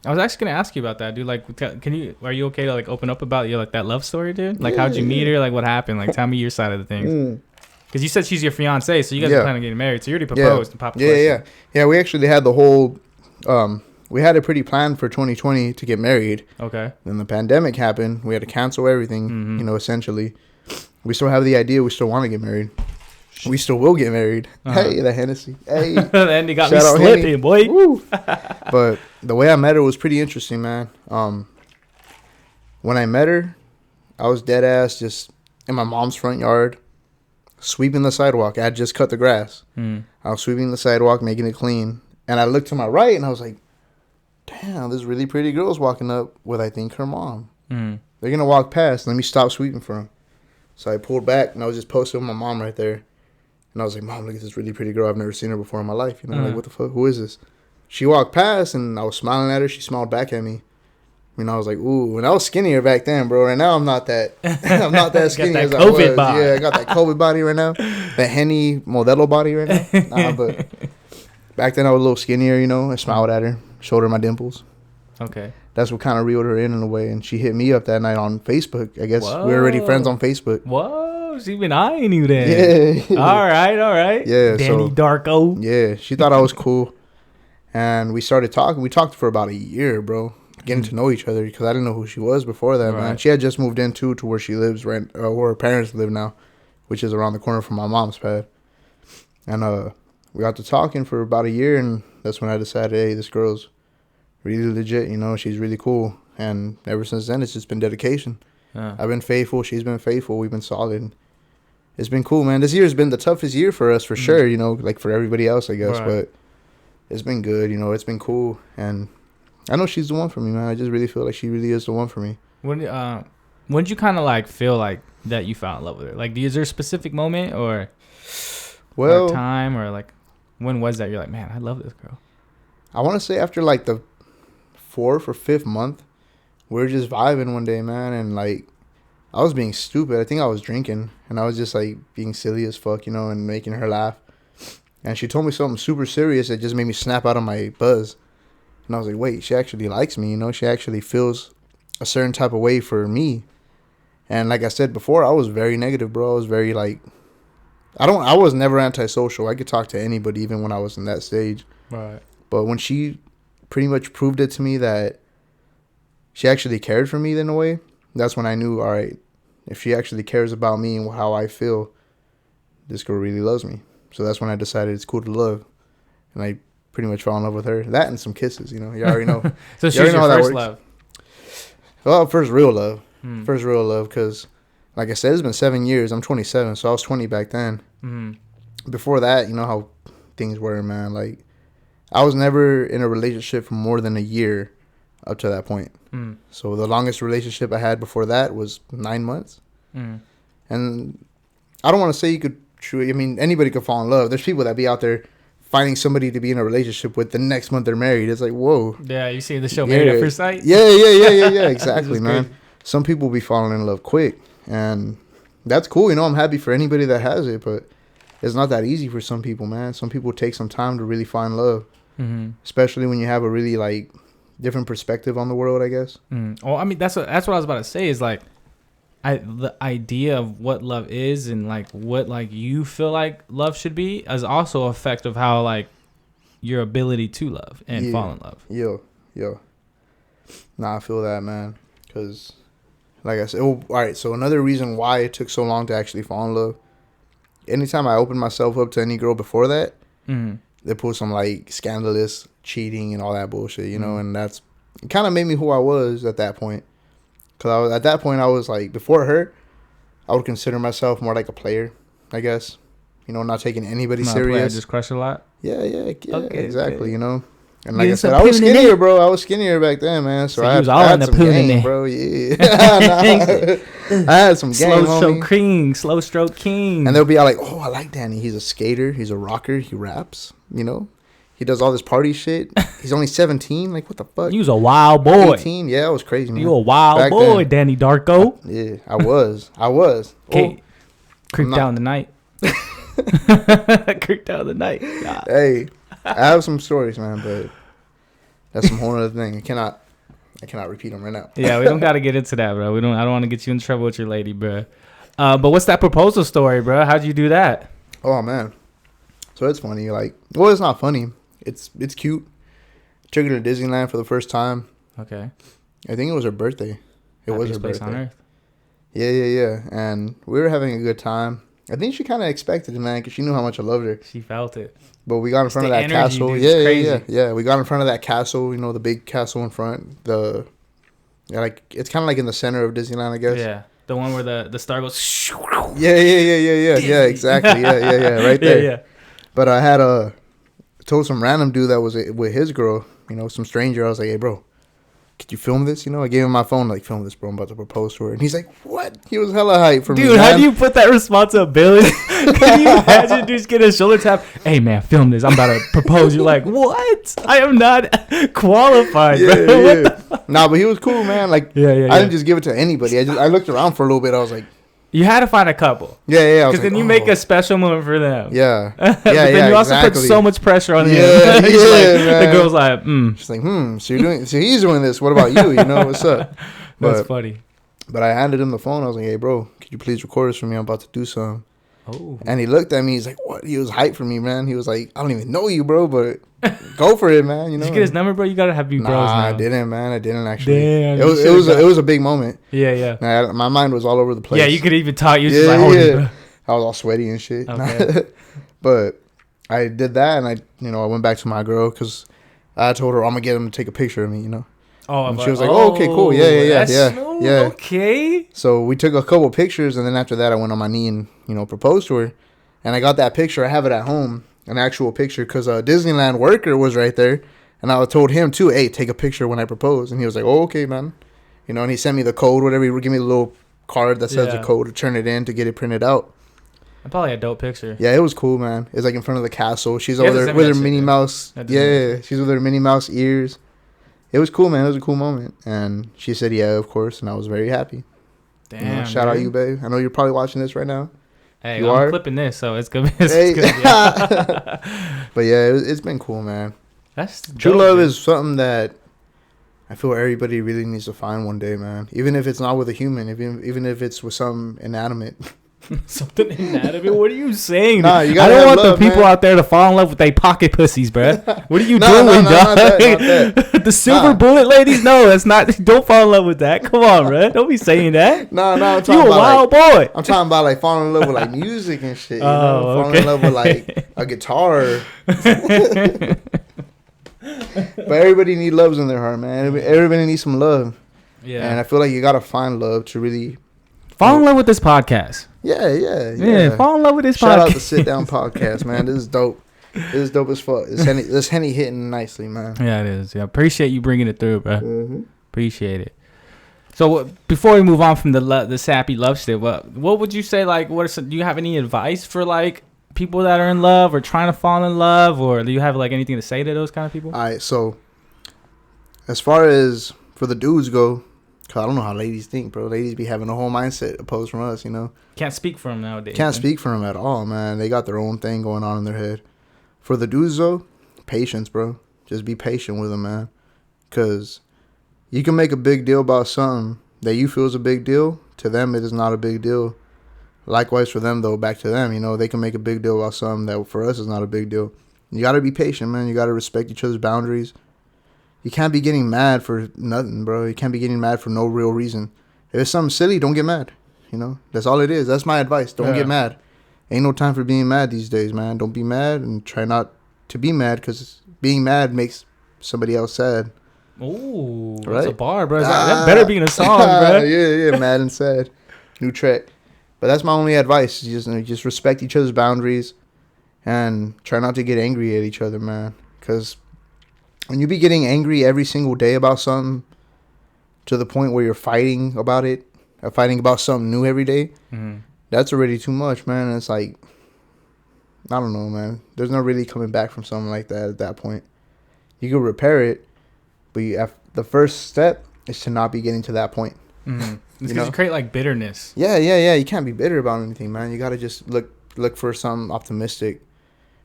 I was actually gonna ask you about that, dude. Like, are you okay to like open up about like that love story, dude? Like, how'd you meet her? Like, what happened? Like, tell me your side of the things. Because you said she's your fiance, so you guys are planning on getting married. So you already proposed and popped the question. Yeah. We actually had the whole. We had it pretty planned for 2020 to get married. Okay. Then the pandemic happened. We had to cancel everything. Essentially, we still have the idea. We still want to get married. We still will get married. Hey, the Hennessy. Hey. And you got me slipping, boy. Woo. But the way I met her was pretty interesting, man. When I met her, I was dead ass just in my mom's front yard, sweeping the sidewalk. I had just cut the grass. I was sweeping the sidewalk, making it clean. And I looked to my right, and I was like, damn, this really pretty girl's walking up with, I think, her mom. Mm. They're going to walk past. Let me stop sweeping for them. So I pulled back, and I was just posting with my mom right there. And I was like, Mom, look at this really pretty girl. I've never seen her before in my life. You know, like, what the fuck? Who is this? She walked past, and I was smiling at her. She smiled back at me. And I was like, ooh. And I was skinnier back then, bro. Right now, I'm not that I'm not that skinny that as COVID I was. body. Yeah, I got that COVID body right now. That Henny Modelo body right now. Nah, but back then, I was a little skinnier, you know. I smiled at her, showed her my dimples. Okay. That's what kind of reeled her in a way. And she hit me up that night on Facebook. I guess Whoa. we were already friends on Facebook. Whoa, she been eyeing you then. Yeah. All right. Yeah. DannyDark0o. Yeah, she thought I was cool. And we started talking. We talked for about a year, bro. Getting to know each other because I didn't know who she was before that, man. She had just moved in, too, to where she lives, right, where her parents live now, which is around the corner from my mom's pad. And we got to talking for about a year, and that's when I decided, hey, this girl's really legit, you know, she's really cool. And ever since then, it's just been dedication. I've been faithful. She's been faithful. We've been solid. It's been cool, man. This year has been the toughest year for us, for sure, you know, like for everybody else, I guess. But it's been good, you know. It's been cool. And I know she's the one for me, man. I just really feel like she really is the one for me. When did you kind of like feel like that you fell in love with her? Like, is there a specific moment or time or like when was that? You're like, man, I love this girl. I want to say after like the 4th or 5th month, we were just vibing one day, man, and like I was being stupid. I think I was drinking, and I was just like being silly as fuck, you know, and making her laugh. And she told me something super serious that just made me snap out of my buzz. And I was like, wait, she actually likes me, you know? She actually feels a certain type of way for me. And like I said before, I was very negative, bro. I was very like, I was never antisocial. I could talk to anybody even when I was in that stage. Right. But when she pretty much proved it to me that she actually cared for me in a way, that's when I knew, all right, if she actually cares about me and how I feel, this girl really loves me. So that's when I decided it's cool to love. And I pretty much fell in love with her. That and some kisses, you know. You already know. So she's your first love? Well, first real love. First real love because, like I said, it's been 7 years. I'm 27, so I was 20 back then. Before that, you know how things were, man. Like, I was never in a relationship for more than a year up to that point. So the longest relationship I had before that was 9 months. And I don't want to say you could... I mean, anybody could fall in love. There's people that be out there finding somebody to be in a relationship with the next month they're married. It's like, whoa. Yeah, you see the show Married at First Sight? Yeah, exactly, man. Crazy. Some people be falling in love quick, and that's cool. You know, I'm happy for anybody that has it, but it's not that easy for some people, man. Some people take some time to really find love, especially when you have a really, like, different perspective on the world, I guess. Well, I mean, that's what I was about to say is, like, the idea of what love is and like what like you feel like love should be is also a effect of how like your ability to love and fall in love. Yo. Nah, I feel that, man. Because like I said, all right, so another reason why it took so long to actually fall in love, anytime I opened myself up to any girl before that, they put some like scandalous cheating and all that bullshit, you know, and that's it kind of made me who I was at that point. Because at that point, I was like, before her, I would consider myself more like a player, I guess. You know, not taking anybody serious. I just crush a lot? Yeah, okay, exactly, you know. And like I said, I was skinnier, bro. I was skinnier back then, man. So I had some game, bro. Yeah. I had some game, Slow stroke king. And they'll be all like, oh, I like Danny. He's a skater. He's a rocker. He raps, you know. He does all this party shit. He's only 17. Like, what the fuck? You was a wild boy. 18. Yeah, I was crazy, man. You a wild boy, then. DannyDark0o. Yeah, I was. Okay. Creeped out in the night. Creeped out in the night. God. Hey, I have some stories, man, but that's some whole other thing. I cannot repeat them right now. Yeah, we don't got to get into that, bro. I don't want to get you in trouble with your lady, bro. But what's that proposal story, bro? How'd you do that? Oh, man. So it's funny. Like, well, it's not funny. It's cute. Took her to Disneyland for the first time. Okay. I think it was her birthday. It was her birthday. On Earth. Yeah. And we were having a good time. I think she kind of expected it, man, because she knew how much I loved her. She felt it. But we got in front of that castle. Dude, yeah. We got in front of that castle, you know, the big castle in front. It's kind of like in the center of Disneyland, I guess. Yeah. The one where the star goes. Yeah, exactly. Yeah, right there. Yeah. But I had told some random dude that was with his girl some stranger. I was like, hey, bro, could you film this? I gave him my phone, like, film this, bro. I'm about to propose to her. And he's like, what? He was hella hyped for me, dude, how do you put that responsibility? Can you imagine just get a shoulder tap? Hey, man, film this. I'm about to propose. You're like, what? I am not qualified, bro. Nah, but he was cool, man. Like, I didn't just give it to anybody. I looked around for a little bit. I was like, you had to find a couple. Yeah. Because then you make a special moment for them. Yeah. But then you also put so much pressure on him. Yeah, the girl's like, She's like, so he's doing this. What about you? What's up? That's funny. But I handed him the phone. I was like, hey, bro, could you please record this for me? I'm about to do something. Oh. And he looked at me. He's like, what? He was hyped for me, man. He was like, I don't even know you, bro, but go for it, man. Did you get his number, bro? You got to have bros now. I didn't, man. I didn't actually. Damn. It was a big moment. Yeah. My mind was all over the place. Yeah, you could even talk. You was just like, hold it, bro. I was all sweaty and shit. Okay. But I did that, and I went back to my girl because I told her I'm going to get him to take a picture of me, Oh, and she was like, okay, cool. Yeah. Okay. So we took a couple pictures, and then after that, I went on my knee and, proposed to her. And I got that picture. I have it at home, an actual picture, because a Disneyland worker was right there. And I told him, too, hey, take a picture when I propose. And he was like, oh, okay, man. And he sent me the code, whatever. He would give me the little card that says the code to turn it in to get it printed out. Probably a dope picture. Yeah, it was cool, man. It's like in front of the castle. She's over there with her Minnie Mouse. Yeah, she's with her Minnie Mouse ears. It was cool, man. It was a cool moment. And she said, yeah, of course. And I was very happy. Damn. Shout out you, babe. I know you're probably watching this right now. Hey, I'm clipping this, so it's going to be. But yeah, it's been cool, man. That's dope, true love is something that I feel everybody really needs to find one day, man. Even if it's not with a human, even if it's with some inanimate. Something inanimate? What are you saying? Nah, you I don't want love, the people man. out there to fall in love with their pocket pussies, bro. What are you doing, dog? Not that. The silver bullet ladies? No, that's not. Don't fall in love with that. Come on, bro. Don't be saying that. No, I'm talking you a about wild boy. I'm talking about like falling in love with like music and shit. Falling in love with like a guitar. But everybody needs loves in their heart, man. Everybody needs some love. Yeah. And I feel like you gotta find love to really fall in love with this podcast. Yeah. Fall in love with this podcast. Shout out to Sit Down Podcast, man. This is dope. This is dope as fuck. This Henny hitting nicely, man. Yeah, it is. Yeah, appreciate you bringing it through, bro. Mm-hmm. Appreciate it. So before we move on from the sappy love shit, what would you say? Like, do you have any advice for like people that are in love or trying to fall in love, or do you have like anything to say to those kind of people? All right. So as far as for the dudes go, cause I don't know how ladies think, bro. Ladies be having a whole mindset opposed from us, Can't speak for them nowadays. Can't speak for them at all, man. They got their own thing going on in their head. For the dudes, though, patience, bro. Just be patient with them, man. Because you can make a big deal about something that you feel is a big deal. To them, it is not a big deal. Likewise for them, though, back to them, they can make a big deal about something that for us is not a big deal. You got to be patient, man. You got to respect each other's boundaries. You can't be getting mad for nothing, bro. You can't be getting mad for no real reason. If it's something silly, don't get mad. That's all it is. That's my advice. Don't get mad. Ain't no time for being mad these days, man. Don't be mad and try not to be mad because being mad makes somebody else sad. Ooh, right? That's a bar, bro. That better be in a song, bro. Yeah, mad and sad. New track. But that's my only advice. Just respect each other's boundaries and try not to get angry at each other, man. Because when you be getting angry every single day about something to the point where you're fighting about it, or fighting about something new every day, that's already too much, man. And it's like, I don't know, man. There's no really coming back from something like that at that point. You can repair it, but the first step is to not be getting to that point. It's because you create like bitterness. Yeah. You can't be bitter about anything, man. You got to just look for something optimistic.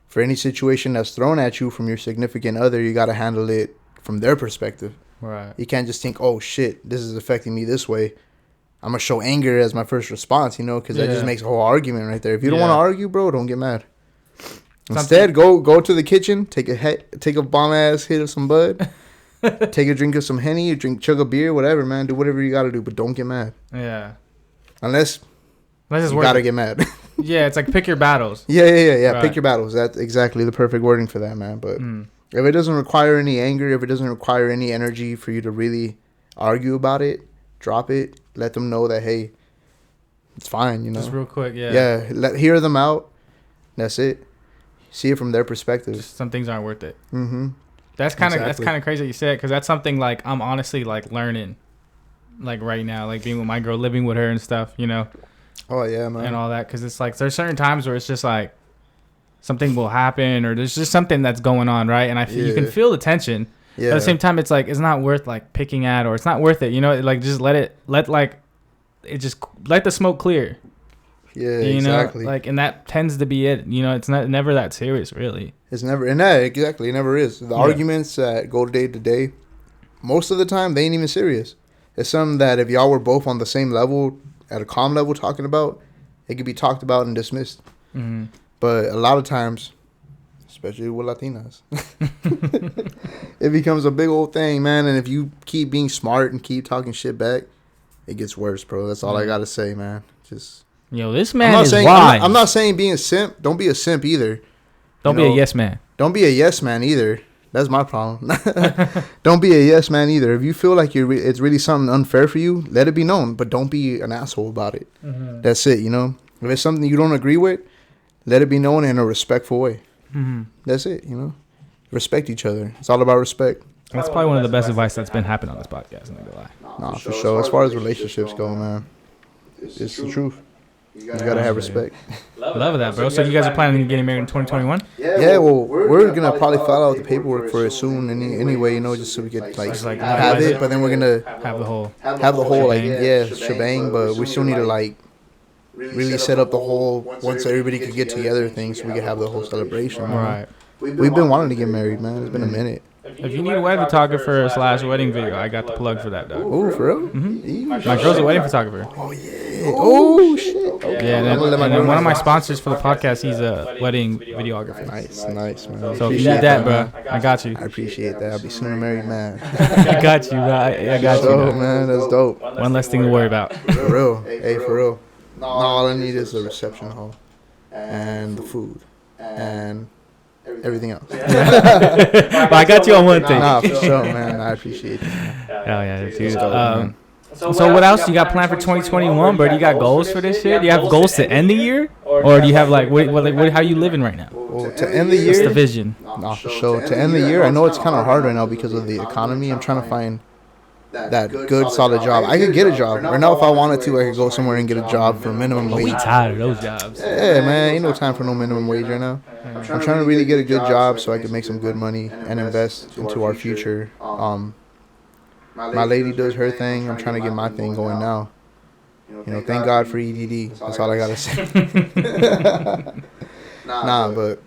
For any situation that's thrown at you from your significant other, you got to handle it from their perspective. Right. You can't just think, oh, shit, this is affecting me this way. I'm going to show anger as my first response, because that just makes a whole argument right there. If you don't want to argue, bro, don't get mad. Instead, go to the kitchen, take a bomb-ass hit of some bud, take a drink of some Henny, chug a beer, whatever, man. Do whatever you got to do, but don't get mad. Yeah. Unless it's you got to get mad. Yeah, it's like pick your battles. Yeah. Right. Pick your battles. That's exactly the perfect wording for that, man. But if it doesn't require any anger, if it doesn't require any energy for you to really argue about it, drop it. Let them know that, hey, it's fine, Just real quick, yeah. Yeah, hear them out. That's it. See it from their perspective. Just some things aren't worth it. That's kind of crazy that you said, because that's something like I'm honestly like learning, like right now, like being with my girl, living with her and stuff, you know. Oh yeah, man. And all that, because it's like there's certain times where it's just like something will happen, or there's just something that's going on, right? And you can feel the tension. Yeah. But at the same time, it's like it's not worth like picking at, or it's not worth it, you know. Like just let the smoke clear. Yeah, you exactly. Know? Like, and that tends to be it. You know, it's never that serious, really. It's never, and that exactly, it never is. The arguments that go day to day, most of the time they ain't even serious. It's something that if y'all were both on the same level, at a calm level, talking about, it could be talked about and dismissed. Mm-hmm. But a lot of times, especially with Latinas, it becomes a big old thing, man. And if you keep being smart and keep talking shit back, it gets worse, bro. That's all I gotta say, man. Just. Yo, this man is wise. I'm not saying being a simp. Don't be a simp either. Don't be a yes man. Don't be a yes man either. That's my problem. Don't be a yes man either. If you feel like it's really something unfair for you, let it be known. But don't be an asshole about it. Mm-hmm. That's it, you know. If it's something you don't agree with, let it be known in a respectful way. Mm-hmm. That's it, you know. Respect each other. It's all about respect. That's probably one of the best advice that's been happening on this podcast. I'm not gonna lie. Nah, for sure. As far as relationships go, man, it's the truth. You gotta have respect. Love that, bro. So you guys are planning on getting married in 2021? Yeah, well, we're gonna probably file out the paperwork for it soon. Anyway, you know, just so we could like have it. But then we're gonna have the whole shebang. But we still need to like really set up the whole once everybody could get together thing, so we could have the whole celebration. Right. We've been wanting to get married, man. It's been a minute. If you need a wedding photographer / wedding video, I got the plug for that, dog. Oh, for real? Mm-hmm. My girl's a wedding photographer. Oh, yeah. Oh, shit. Okay. Yeah, and then one of my sponsors for the podcast, he's a wedding videographer. Nice, man. So if you need that, bro, I got you. I appreciate that. I'll be soon a married man. I got you, bro. I got you. Oh, man, that's dope. One less thing to worry about. For real. Hey, for real. No, all I need is the reception hall and the food and everything else. But I got you on one thing. Nah, for sure, man. I appreciate that. Hell yeah, dude. So what else you got planned for 2021, bro? Do you got goals for this year? Do you have goals to end the year, or do you have like how you living right now? Well, to end the year, what's the vision? Nah, for sure. To end the year, I know it's kind of hard right now because of the economy. I'm trying to find that good, solid job. I could get a job. Right now, if I wanted to, I could go somewhere and get a job for minimum wage. We tired of those jobs. Yeah, man. Ain't no time for no minimum wage right now. I'm trying to really get a good job so I can make some good money and invest into our future. My lady does her thing. I'm trying to get my thing going now. You know, thank God for EDD. That's all I got to say. Nah, but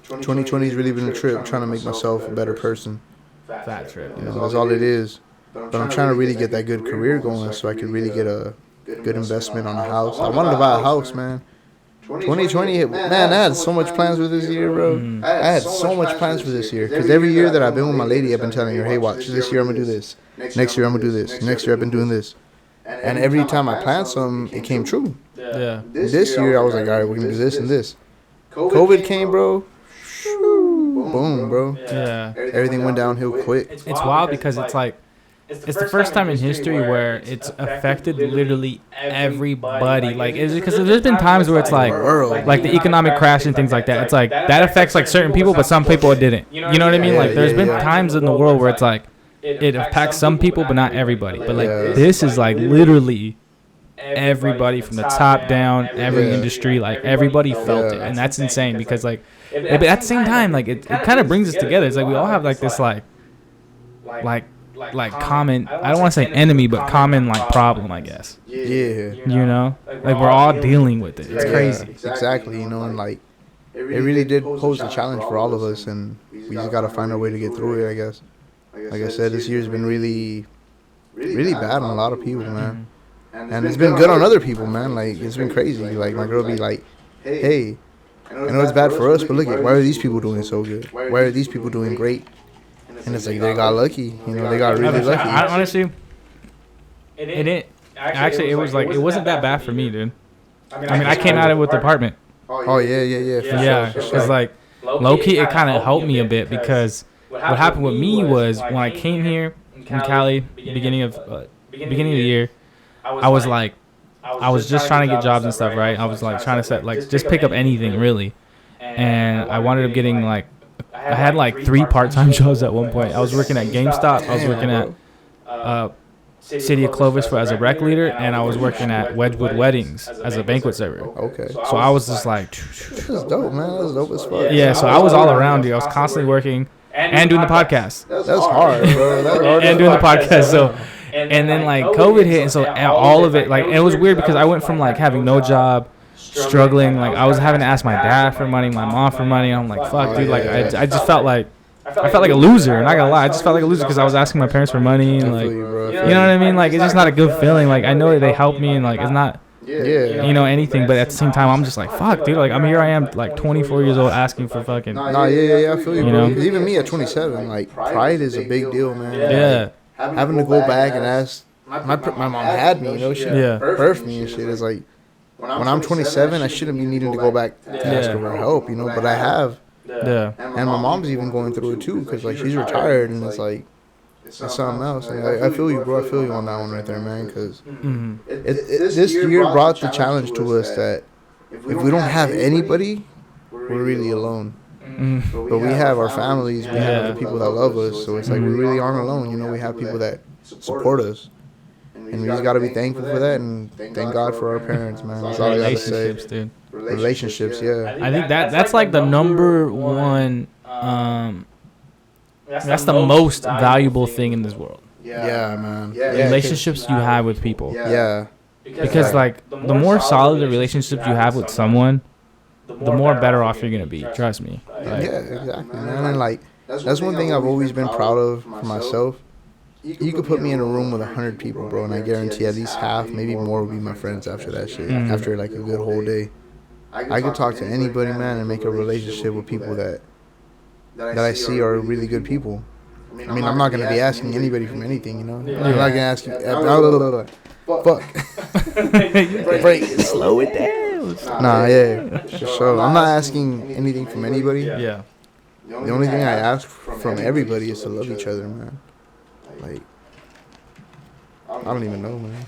2020 has really been a trip. I'm trying to make myself a better person. Fat trip. You know, that's all it is. But I'm trying to really get that good career going so I can really get a good investment on a house. I wanted to buy a house, man. 2020 hit. Man, I had so much plans for this year, bro. I had so much plans for this year. Because every year that I've been with my lady, I've been telling her, hey, watch, this year I'm going to do this. Next year I'm going to do this. Next year I've been doing this. And every time I planned something, it came true. Yeah. This year I was like, all right, we're going to do this and this. COVID came, bro. Boom, bro. Yeah. Everything went downhill quick. It's wild because it's like, it's the first time in history where it's affected literally everybody. Like, is it because there's been times where it's like the economic crash and things like that. It's like that affects like certain people, but some people it didn't. You know what I mean? Like, there's been times in the world where it's like it affects some people, but not everybody. But like this is like literally everybody from the top down, every industry, like everybody felt it, and that's insane because like, but at the same time, like it kind of brings us together. It's like we all have like this like common, I don't want to say enemy, but common like problem, I guess. Yeah. You know, like we're all dealing with it. It's crazy. Exactly. You know, and like it really did pose a challenge for all of us, and we just got to find our way to get through it, I guess. Like I said, this year's been really bad on a lot of people, man. And it's been good on other people, man. Like, it's been crazy. Like, my girl be like, hey, I know it's bad for us, but look at, why are these people doing so good? Why are these people doing great? And it's like they got lucky, you know, they got really lucky. Honestly, it was like, it wasn't that bad for me, dude. I mean, I came out of it with the apartment. Oh, yeah. Yeah, because like, low-key, it kind of helped me a bit because what happened with me was when I came here in Cali, beginning of the year, I was like, I was just trying to get jobs and stuff, right? I was like trying to set, like, just pick up anything, really. And I wound up getting like I had like 3 part-time jobs at one point. I was working at GameStop. I was working at City of Clovis as a rec leader, and I was working at Wedgwood Weddings as a banquet server. Okay. So I was just like, This is dope, man. That's dope as fuck. yeah. So I was all around, dude. I was constantly working and doing the podcast. That's hard, bro. That's hard. And doing the podcast. So, and then like COVID hit, and so all of it, like, it was weird because I went from like having no job, struggling, like I was having to ask my dad for money, my mom for money. I'm like, fuck, dude. Like I just felt like a loser. Not gonna lie, I just felt like a loser because I was asking my parents for money and like, you know what I mean? Like, it's just not a good feeling. Like, I know that they helped me and like it's not, you know, anything, but at the same time I'm just like, fuck, dude. Like, here I am, like 24 years old, asking for fucking. Nah, yeah, I feel you, bro. Because even me at 27, like, pride is a big deal, man. Yeah. Like, having to go back and ask. My mom had me, you know, she birthed me and shit. It's like, when I'm 27, I shouldn't be needing to go back to ask her for help, you know, but I have. Yeah. And my mom's even going through it too, because like she's retired and it's like it's something else. And I feel you, bro. I feel you on that one right there, man. Because this year brought the challenge to us that if we don't have anybody, we're really alone. But we have our families, we have the people that love us, so it's like we really aren't alone. You know, we have people that support us. And we just got to be thankful for that and thank God for our parents, man. That's all I got to say. Relationships, dude. Relationships, yeah. I think that's like the number one, that's the most valuable thing in this world. Yeah, man. Relationships you have with people. Yeah. Because like the more solid the relationship you have with someone, the more better off you're going to be. Trust me. Like, yeah, exactly, man. And like, that's one thing I've always been proud of for myself. You could put me in a room with 100 people, bro, and I guarantee at least half, maybe more, will be my friends after that shit. After like a good whole day, I could talk to anybody, man, and make a relationship with people that I see are really good people. I mean, I'm not gonna be asking anybody from anything, you know. I'm not gonna ask you. Fuck. Break it. Slow it down. Nah, yeah, for sure. I'm not asking anything from anybody. Yeah. The only thing I ask from everybody is to love each other, man. Like, I don't even know, man.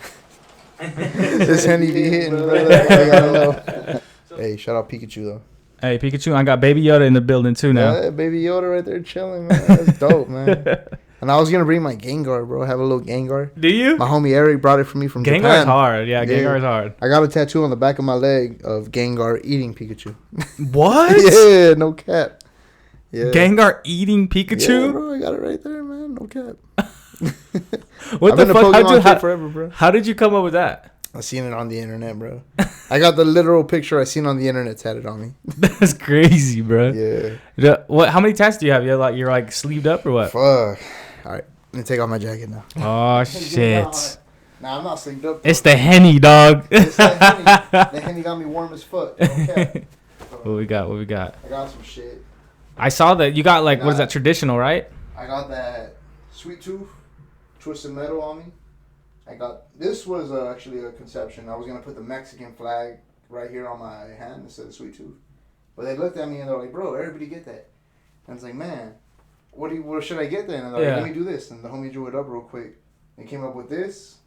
This Henny be hitting, bro. Like, I don't know. Hey, shout out Pikachu, though. Hey, Pikachu, I got Baby Yoda in the building, too, now. Yeah, Baby Yoda right there chilling, man. That's dope, man. And I was going to bring my Gengar, bro. Have a little Gengar. Do you? My homie Eric brought it for me from Japan. Gengar's hard. Yeah, Gengar's hard. I got a tattoo on the back of my leg of Gengar eating Pikachu. What? Yeah, no cap. Yeah. Gengar eating Pikachu? Yeah, bro, I got it right there, man. No cap. What the fuck? Forever, bro. How did you come up with that? I seen it on the internet, bro. I got the literal picture I seen on the internet tatted on me. That's crazy, bro. Yeah. What? How many tats do you have? You're like sleeved up or what? Fuck. All right, let me take off my jacket now. Oh shit. Nah, I'm not sleeved up. It's the Henny, dog. It's the Henny. The Henny got me warm as fuck. Okay. What we got? I got some shit. I saw that you got like what is that, traditional, right? I got that Sweet Tooth Twisted Metal on me. This was actually a conception. I was gonna put the Mexican flag right here on my hand instead of Sweet Tooth, but they looked at me and they're like, "Bro, everybody get that." And it's like, "Man, what should I get then?" And they're like, "Let me do this." And the homie drew it up real quick. They came up with this,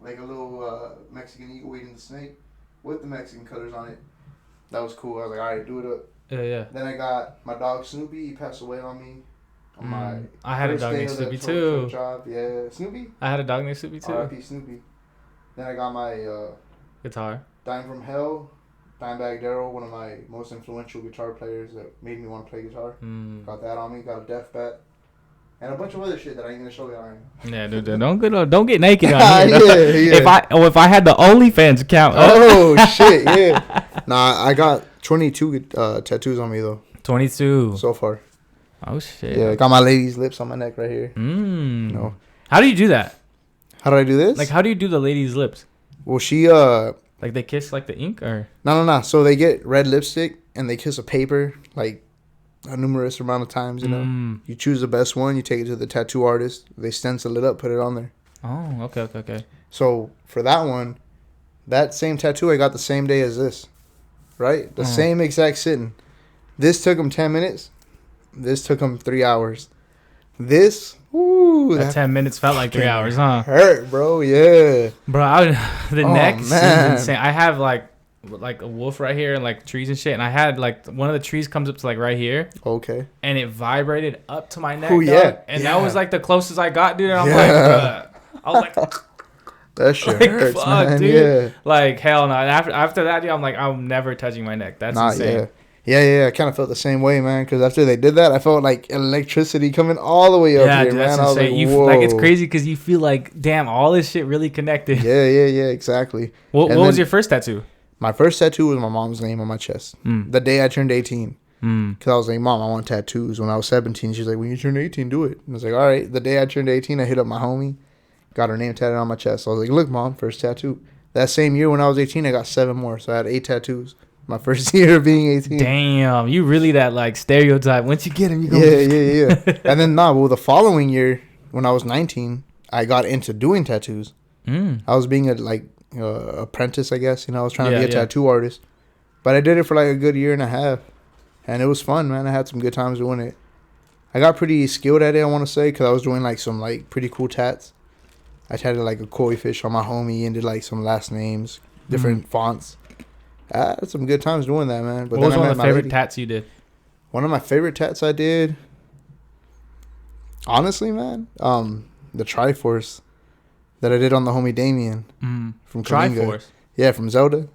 like a little Mexican eagle eating the snake with the Mexican colors on it. That was cool. I was like, "All right, do it up." Yeah. Then I got my dog Snoopy. He passed away on me. I had a dog named Snoopy too. Yeah, Snoopy. I had a dog named Snoopy too. R.I.P. Snoopy. Then I got my guitar. Dime from Hell, DannyDark0o, one of my most influential guitar players that made me want to play guitar. Got that on me. Got a death bat. And a bunch of other shit that I ain't gonna show you right now. Yeah, dude, don't get naked on here. Yeah. If I had the OnlyFans account. Oh shit, yeah. Nah, I got 22 tattoos on me though. 22 so far. Oh shit. Yeah, I got my lady's lips on my neck right here. You know. How do you do that? How do I do this? Like, how do you do the lady's lips? Well, she like they kiss like the ink or no. So they get red lipstick and they kiss a paper like a numerous amount of times. You know, you choose the best one. You take it to the tattoo artist. They stencil it up, put it on there. Oh, okay. So for that one, that same tattoo I got the same day as this, right? The same exact sitting. This took them 10 minutes. This took them 3 hours. That 10 minutes felt like 3 hours, huh? Hurt, bro. Yeah, bro. The neck seems insane. I have like like a wolf right here and like trees and shit. And I had like one of the trees comes up to like right here. Okay. And it vibrated up to my neck. Oh yeah. And that was like the closest I got, dude. And I'm I was like, that shit hurts, fuck, man. dude. Yeah. Like hell no. And after that, dude, I'm like, I'm never touching my neck. That's insane. Yeah. I kind of felt the same way, man. Because after they did that, I felt like electricity coming all the way up here, dude, man. That's I was insane. like, whoa. It's crazy because you feel like, damn, all this shit really connected. Yeah, exactly. What was your first tattoo? My first tattoo was my mom's name on my chest. The day I turned 18. Because I was like, Mom, I want tattoos. When I was 17, she's like, when you turn 18, do it. And I was like, all right. The day I turned 18, I hit up my homie. Got her name tatted on my chest. So I was like, look, Mom, first tattoo. That same year when I was 18, I got 7 more. So I had 8 tattoos. My first year of being 18. Damn, you really that like stereotype. Once you get him, you go. Yeah. And then the following year, when I was 19, I got into doing tattoos. I was being a apprentice, I guess. I was trying to be a tattoo artist. But I did it for like a good year and a half. And it was fun, man. I had some good times doing it. I got pretty skilled at it, I want to say, because I was doing like some like pretty cool tats. I tatted like a koi fish on my homie and did like some last names, different fonts. I had some good times doing that, man. But what was one of the favorite tats you did? One of my favorite tats I did, honestly, man, the Triforce that I did on the homie Damien from Kalinga. Triforce? Yeah, from Zelda.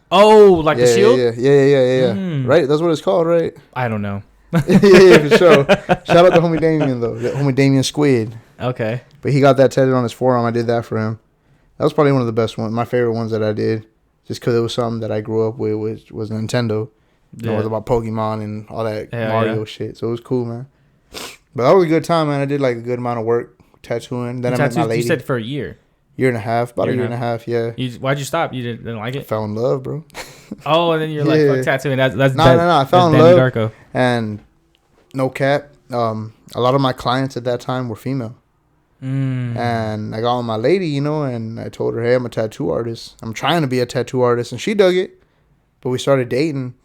Oh, like the shield? Yeah. Right? That's what it's called, right? I don't know. yeah, for sure. Shout out to homie Damien, though. The homie Damien Squid. Okay. But he got that tatted on his forearm. I did that for him. That was probably one of the best ones, my favorite ones that I did. Just because it was something that I grew up with, which was Nintendo. It was about Pokemon and all that Mario shit. So it was cool, man. But that was a good time, man. I did like a good amount of work tattooing. Then I met my lady. You said for a year. Year and a half. About a year and a half, yeah. Why'd you stop? You didn't like it? I fell in love, bro. Oh, and then you're like, fuck tattooing. That's No. I fell in love. DannyDark0o. And no cap. A lot of my clients at that time were female. And I got with my lady, and I told her, hey, I'm a tattoo artist. I'm trying to be a tattoo artist. And she dug it. But we started dating.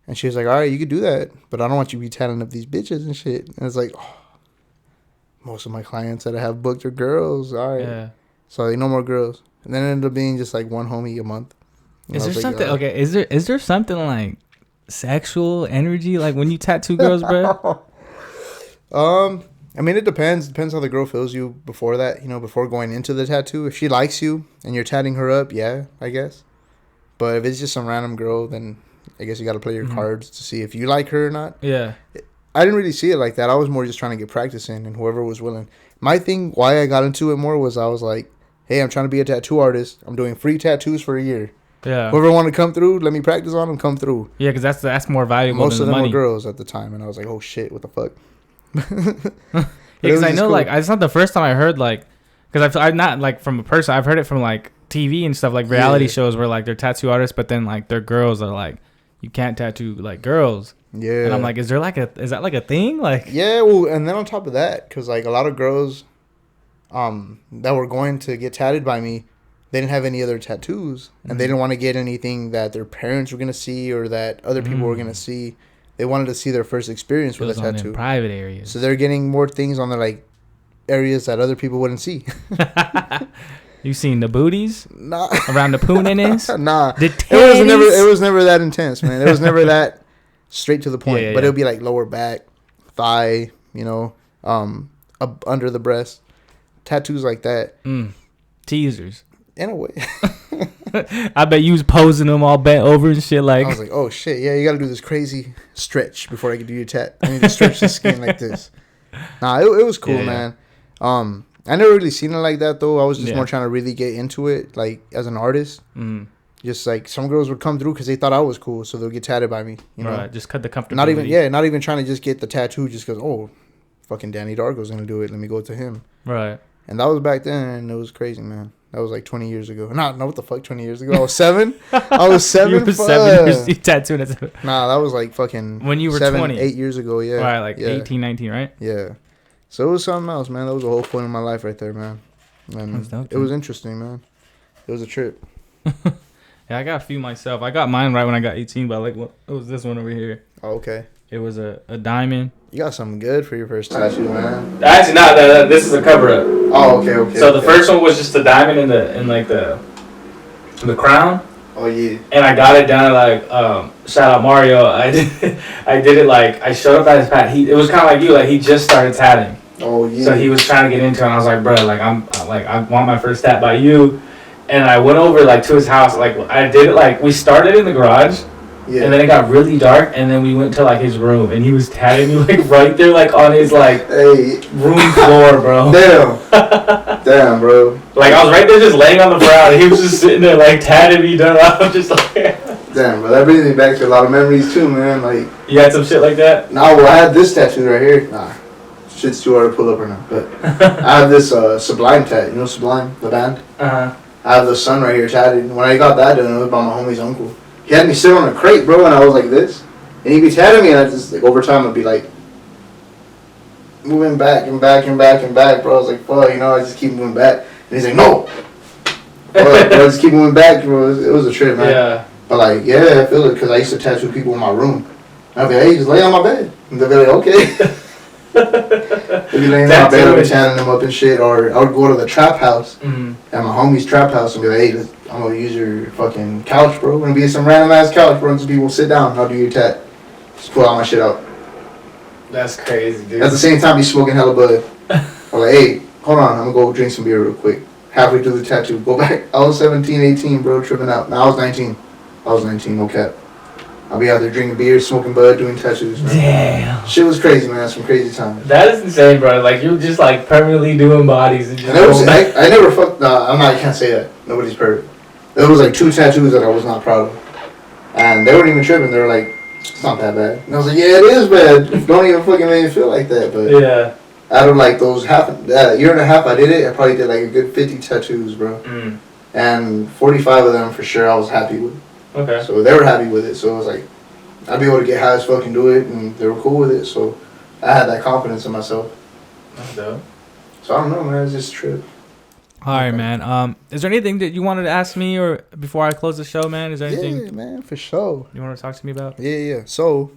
And she was like, all right, you can do that. But I don't want you to be tatting up these bitches and shit. And it's like, most of my clients that I have booked are girls. All right. Yeah. So no more girls. And then it ended up being just like one homie a month. And is there something, is there something like sexual energy like when you tattoo girls, bro? I mean, it depends. Depends how the girl feels you before that, before going into the tattoo. If she likes you and you're tatting her up, yeah, I guess. But if it's just some random girl, then I guess you got to play your cards to see if you like her or not. Yeah. I didn't really see it like that. I was more just trying to get practice in, and whoever was willing. My thing, why I got into it more was I was like, hey, I'm trying to be a tattoo artist. I'm doing free tattoos for a year. Yeah. Whoever want to come through, let me practice on them, come through. Yeah, because that's more valuable Most than of them money. were girls at the time, and I was like, oh, shit, what the fuck? Because I know, cool. Like, it's not the first time I heard, like, because I'm not, like, from a person. I've heard it from, like, TV and stuff, like, reality shows where, like, they're tattoo artists, but then, like, they're girls are like, you can't tattoo, like, girls. Yeah. And I'm like, is that, like, a thing? Like, yeah, well, and then on top of that, because, like, a lot of girls that were going to get tatted by me, they didn't have any other tattoos, and they didn't want to get anything that their parents were going to see or that other people were going to see. They wanted to see their first experience with a tattoo. In private areas. So they're getting more things on their, like, areas that other people wouldn't see. You seen the booties? Nah. Around the pooniness? Nah. The titties? It was never that intense, man. It was never that straight to the point. But it would be like lower back, thigh, up under the breast. Tattoos like that. Teasers. In a way. I bet you was posing them all bent over and shit. Like, I was like, oh shit, yeah, you got to do this crazy stretch before I can do your tat. I need to stretch the skin like this. Nah, it was cool, man. I never really seen it like that though. I was just more trying to really get into it, like as an artist. Just like some girls would come through because they thought I was cool, so they'll get tatted by me. Right, just cut the comfortability. Not even trying to just get the tattoo, just because fucking DannyDark0o's gonna do it. Let me go to him. Right. And that was back then, and it was crazy, man. That was like 20 years ago. No, what the fuck, 20 years ago? I was 7? I was 7? You were 7 years tattooing at 7. Nah, that was like fucking... When you were 20. 8 years ago, yeah. Right, like 18, 19, right? Yeah. So it was something else, man. That was a whole point in my life right there, man. And it was interesting, man. It was a trip. Yeah, I got a few myself. I got mine right when I got 18, but it was this one over here. Oh, okay. It was a diamond. You got something good for your first tattoo, man. Actually, not. This is a cover up. Oh, okay. So the first one was just a diamond in the crown. Oh yeah. And I got it done at like shout out Mario. I did it like I showed up at his pad. It was kind of like you, like he just started tatting. Oh yeah. So he was trying to get into it, and I was like, bro, like I want my first tat by you. And I went over like to his house. Like I did it like we started in the garage. Yeah. And then it got really dark, and then we went to like his room, and he was tatting me like right there, like on his like room floor, bro. Damn, bro. Like I was right there, just laying on the ground, and he was just sitting there like tatting me done. I was just like, damn, bro. That brings me back to a lot of memories too, man. Like you had some shit like that? No, well, I had this tattoo right here. Nah, shit's too hard to pull up right now. But I have this Sublime tat. You know Sublime, the band. I have the sun right here tatted. When I got that done, it was by my homie's uncle. He had me sit on a crate, bro, and I was like this. And he'd be tatting me, and I just, like, over time, I'd be like, moving back and back and back and back, bro. I was like, fuck, you know, I just keep moving back. And he's like, no! Bro, I just keep moving back, bro. It was a trip, man. Yeah. But, like, yeah, I feel it, because I used to tattoo people in my room. And I'd be like, hey, just lay on my bed. And they'd be like, okay. They'd be laying on my bed, I'd be tatting them up and shit. Or I would go to the trap house, at my homie's trap house, and be like, hey, I'm going to use your fucking couch, bro. I'm going to be some random ass couch, bro. And some people sit down. I'll do your tat. Just pull all my shit out. That's crazy, dude. At the same time, he's smoking hella bud. I'm like, hey, hold on. I'm going to go drink some beer real quick. Halfway through the tattoo. Go back. I was 17, 18, bro, tripping out. Now I was 19. No cap. I'll be out there drinking beer, smoking bud, doing tattoos, man. Damn. Shit was crazy, man. Some crazy times. That is insane, bro. Like, you're just, like, permanently doing bodies. And just I never fucked... Nah, I can't say that. Nobody's perfect. There was, like, 2 tattoos that I was not proud of. And they weren't even tripping. They were like, it's not that bad. And I was like, yeah, it is bad. Don't even fucking make me feel like that. But yeah. Out of, like, those year and a half I did it, I probably did, like, a good 50 tattoos, bro. And 45 of them, for sure, I was happy with. Okay. So they were happy with it. So it was like, I'd be able to get high as fuck and do it, and they were cool with it. So I had that confidence in myself. That's dope. So I don't know, man. It's just a trip. All right, man. Is there anything that you wanted to ask me or before I close the show, man? Is there anything? Yeah, man, for sure. You want to talk to me about? Yeah. So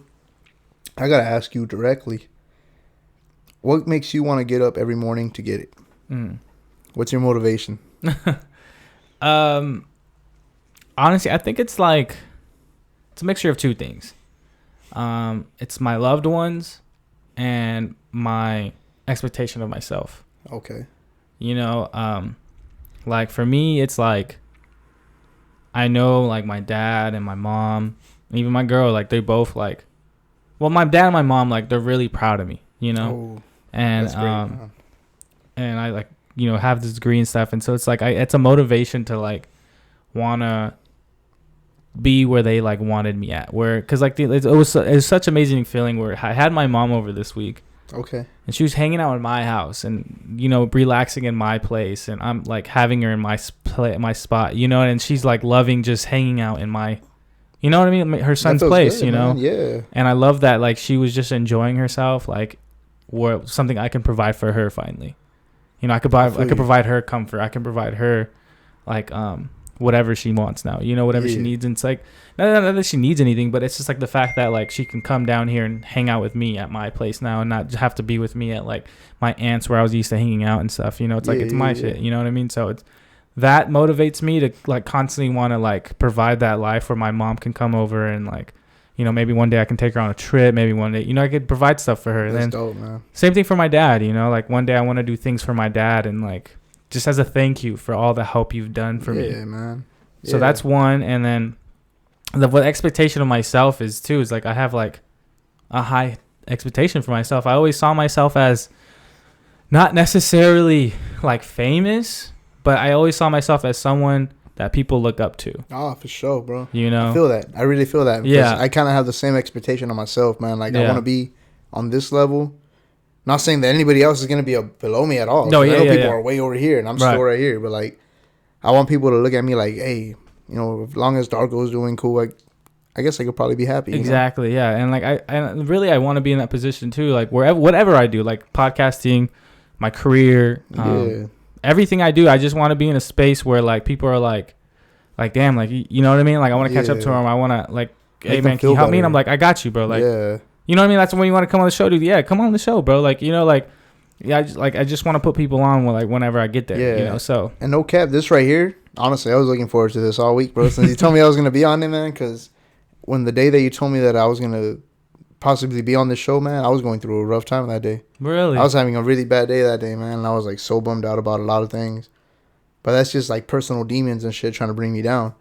I gotta ask you directly. What makes you want to get up every morning to get it? What's your motivation? Honestly, I think it's a mixture of 2 things. It's my loved ones and my expectation of myself. Okay. You know, like for me, it's like I know like my dad and my mom, even my girl, like they both like, well, my dad and my mom, like they're really proud of me, you know, and that's great, and I like, you know, have this degree and stuff, and so it's like it's a motivation to like wanna be where they like wanted me at, where because like it was such an amazing feeling where I had my mom over this week. Okay. And she was hanging out in my house and, you know, relaxing in my place, and I'm like having her in my spot, you know, and she's like loving just hanging out in my, you know what I mean, her son's place, good, you know. Man. Yeah. And I love that like she was just enjoying herself, like something I can provide for her finally. You know, I could provide her comfort. I can provide her like whatever she wants now, you know, whatever she needs. And it's like not that she needs anything, but it's just like the fact that like she can come down here and hang out with me at my place now and not have to be with me at like my aunt's where I was used to hanging out and stuff, you know. It's like it's my shit, you know what I mean? So it's that motivates me to like constantly want to like provide that life where my mom can come over and like, you know, maybe one day I can take her on a trip, maybe one day, you know, I could provide stuff for her. That's dope, man. Same thing for my dad, you know, like one day I want to do things for my dad and like just as a thank you for all the help you've done for me. Yeah, man. Yeah. So that's one. And then what expectation of myself is too, is like I have like a high expectation for myself. I always saw myself as not necessarily like famous, but I always saw myself as someone that people look up to. Oh, for sure, bro. You know? I feel that. I really feel that. Yeah. I kind of have the same expectation of myself, man. Like I want to be on this level. Not saying that anybody else is going to be below me at all. No, I know people are way over here, and I'm still right here. But, like, I want people to look at me like, hey, you know, as long as Darko is doing cool, like, I guess I could probably be happy. Exactly, you know? Yeah. And, like, I want to be in that position, too. Like, whatever I do, like, podcasting, my career, everything I do, I just want to be in a space where, like, people are like, damn, like, you know what I mean? Like, I want to catch up to them. I want to, like, hey, man, can you help me? And I'm like, I got you, bro. Like, you know what I mean? That's when you want to come on the show, dude. Yeah, come on the show, bro. Like, you know, like, yeah, I just want to put people on like whenever I get there. Yeah. You know, so. And no cap, this right here, Honestly, I was looking forward to this all week, bro. Since you told me I was gonna be on it, man. Because when the day that you told me that I was gonna possibly be on this show, man, I was going through a rough time that day. Really? I was having a really bad day that day, man. And I was like so bummed out about a lot of things. But that's just like personal demons and shit trying to bring me down.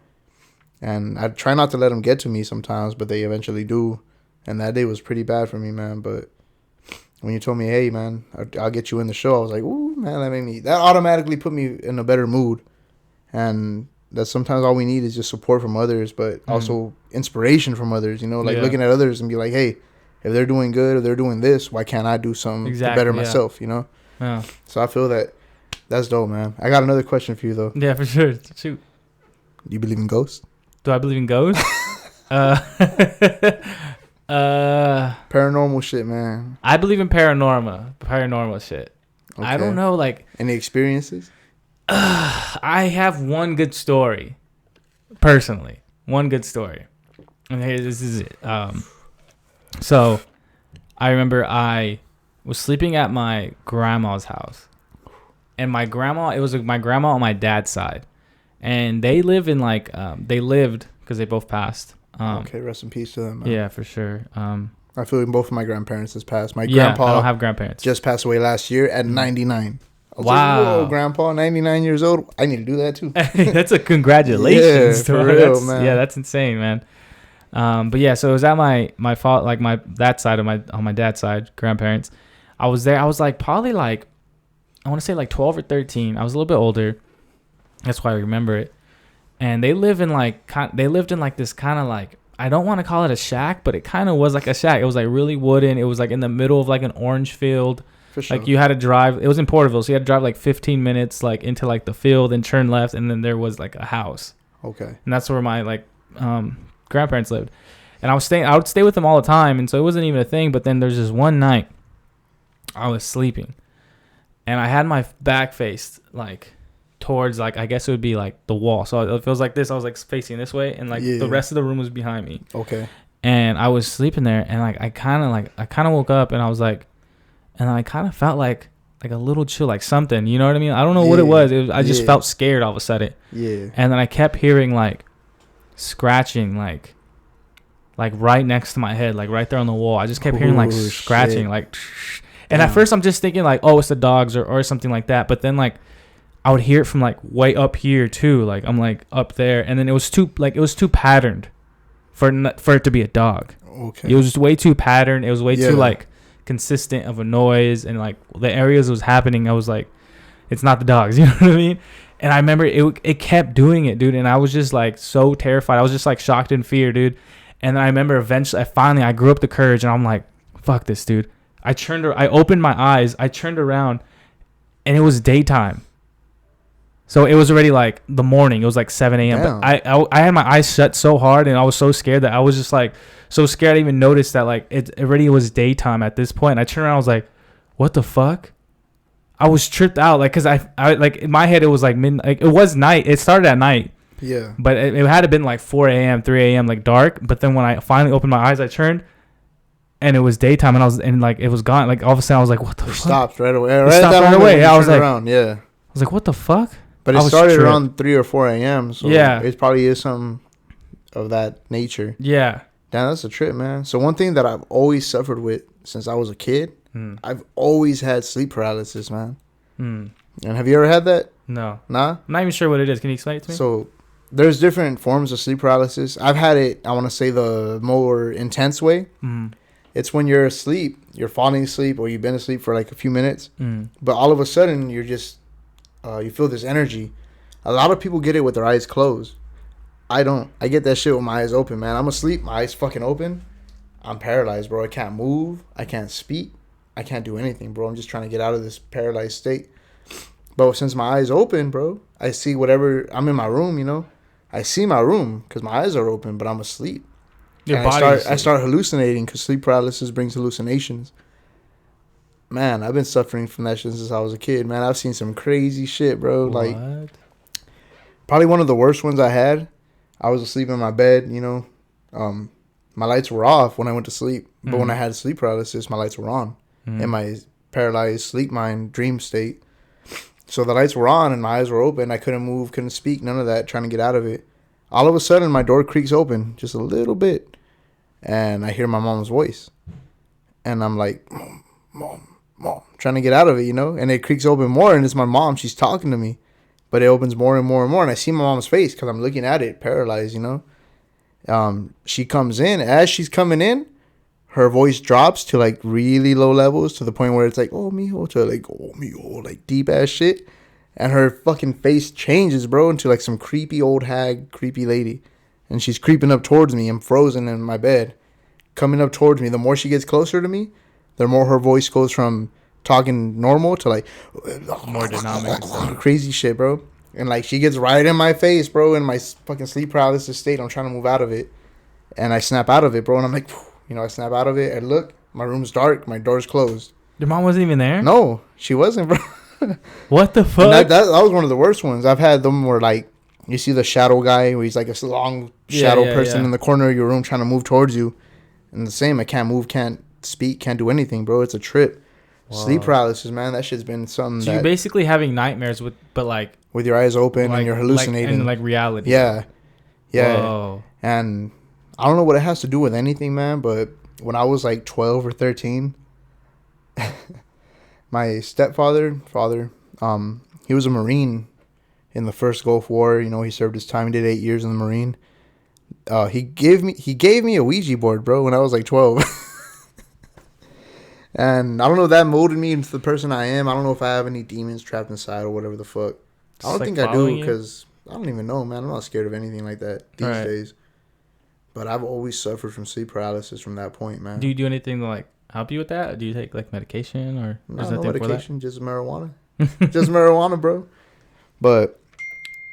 And I try not to let them get to me sometimes, but they eventually do. And that day was pretty bad for me, man. But when you told me, hey, man, I'll get you in the show, I was like, ooh, man, that automatically put me in a better mood. And that's sometimes all we need is just support from others, but also inspiration from others, you know, like looking at others and be like, hey, if they're doing good or they're doing this, why can't I do something to better myself, you know? Yeah. So I feel that's dope, man. I got another question for you, though. Yeah, for sure. Shoot. Do you believe in ghosts? Do I believe in ghosts? Paranormal shit, man. I believe in paranormal shit. Okay. I don't know, like... Any experiences? I have one good story, personally. One good story. And here, this is it. So, I remember I was sleeping at my grandma's house. And my grandma, it was my grandma on my dad's side. And they live in like, they lived, because they both passed. Okay, rest in peace to them, man. Yeah, for sure. I feel like both of my grandparents has passed. My grandpa I don't have grandparents. Just passed away last year at 99. Wow. Like, whoa, grandpa, 99 years old. I need to do that too. That's a congratulations. Yeah, for real, man. Yeah, that's insane, man. But yeah, so it was at my fault, like that side of on my dad's side, grandparents. I was there. I was like probably like, I want to say like 12 or 13. I was a little bit older. That's why I remember it. And they lived in like this kind of like, I don't want to call it a shack, but it kind of was like a shack. It was like really wooden. It was like in the middle of like an orange field. For sure. Like you had to drive. It was in Porterville, so you had to drive like 15 minutes like into like the field and turn left, and then there was like a house. Okay. And that's where my like grandparents lived. And I would stay with them all the time, and so it wasn't even a thing. But then there's this one night, I was sleeping, and I had my back faced like towards like, I guess it would be like the wall. So it feels like this. I was like facing this way, and like the rest of the room was behind me. Okay. And I was sleeping there, and like I kind of woke up, and I was like, and I kind of felt like a little chill, like something, you know what I mean? I don't know what it was. I just felt scared all of a sudden. Yeah. And then I kept hearing like scratching, like right next to my head, like right there on the wall. I just kept hearing like scratching, shit. Like, and at first I'm just thinking like, oh, it's the dogs or something like that. But then like I would hear it from like way up here too. Like I'm like up there, and then it was too patterned for it to be a dog. Okay. It was just way too patterned. It was way too like consistent of a noise, and like the areas it was happening, I was like, it's not the dogs, you know what I mean? And I remember it kept doing it, dude, and I was just like so terrified. I was just like shocked in fear, dude. And then I remember eventually I grew up the courage, and I'm like, fuck this, dude. I opened my eyes, I turned around, and it was daytime. So it was already like the morning. It was like 7 a.m. Damn. But I had my eyes shut so hard, and I was so scared that I was just like so scared I even noticed that like it already was daytime at this point. And I turned around, I was like, what the fuck? I was tripped out, like, because I like in my head it was like like it was night. It started at night. Yeah. But it had to been like 4 a.m., 3 a.m. like dark. But then when I finally opened my eyes, I turned, and it was daytime, and like it was gone. Like all of a sudden I was like, what the fuck? Stopped right away. It stopped right away. I was like, around. Yeah. I was like, what the fuck? But it started around 3 or 4 a.m. So yeah, it probably is some of that nature. Yeah. Damn, that's a trip, man. So one thing that I've always suffered with since I was a kid, I've always had sleep paralysis, man. And have you ever had that? No. Nah? I'm not even sure what it is. Can you explain it to me? So there's different forms of sleep paralysis. I've had it, I want to say the more intense way. It's when you're asleep, you're falling asleep, or you've been asleep for like a few minutes. But all of a sudden, you're just... you feel this energy. A lot of people get it with their eyes closed. I don't. I get that shit with my eyes open, man. I'm asleep, my eyes fucking open. I'm paralyzed, bro. I can't move. I can't speak. I can't do anything, bro. I'm just trying to get out of this paralyzed state. But since my eyes open, bro, I see whatever. I'm in my room, you know. I see my room because my eyes are open, but I'm asleep. I start hallucinating because sleep paralysis brings hallucinations. Man, I've been suffering from that since I was a kid, man. I've seen some crazy shit, bro. What? Like, probably one of the worst ones I had. I was asleep in my bed, you know. My lights were off when I went to sleep. But when I had sleep paralysis, my lights were on in my paralyzed sleep mind dream state. So the lights were on and my eyes were open. I couldn't move, couldn't speak, none of that, trying to get out of it. All of a sudden, my door creaks open just a little bit. And I hear my mom's voice. And I'm like, mom, trying to get out of it, you know? And it creaks open more, and it's my mom. She's talking to me. But it opens more and more and more. And I see my mom's face because I'm looking at it, paralyzed, you know? She comes in. As she's coming in, her voice drops to like really low levels to the point where it's like, oh, mijo, to like, oh, mijo, like deep ass shit. And her fucking face changes, bro, into like some creepy old hag, creepy lady. And she's creeping up towards me. I'm frozen in my bed, coming up towards me. The more she gets closer to me, the more her voice goes from talking normal to like more dynamic, crazy shit, bro. And like she gets right in my face, bro, in my fucking sleep paralysis state. I'm trying to move out of it. And I snap out of it, bro. And I'm like, you know, I snap out of it. And look, my room's dark. My door's closed. Your mom wasn't even there? No, she wasn't, bro. What the fuck? That was one of the worst ones. I've had them where, like, you see the shadow guy where he's like a long shadow person in the corner of your room trying to move towards you. And the same, I can't move, can't speak, can't do anything, bro. It's a trip. Whoa. Sleep paralysis, man. That shit's been something. So you're basically having nightmares with your eyes open and you're hallucinating. Like reality. Yeah. Yeah. Whoa. And I don't know what it has to do with anything, man, but when I was like 12 or 13, my stepfather, he was a Marine in the first Gulf War. You know, he served his time. He did 8 years in the Marine. He gave me a Ouija board, bro, when I was like 12. And I don't know if that molded me into the person I am. I don't know if I have any demons trapped inside or whatever the fuck. I don't think I do because I don't even know, man. I'm not scared of anything like that these days. But I've always suffered from sleep paralysis from that point, man. Do you do anything to like help you with that? Do you take like medication or no medication? Just marijuana. Just marijuana, bro. But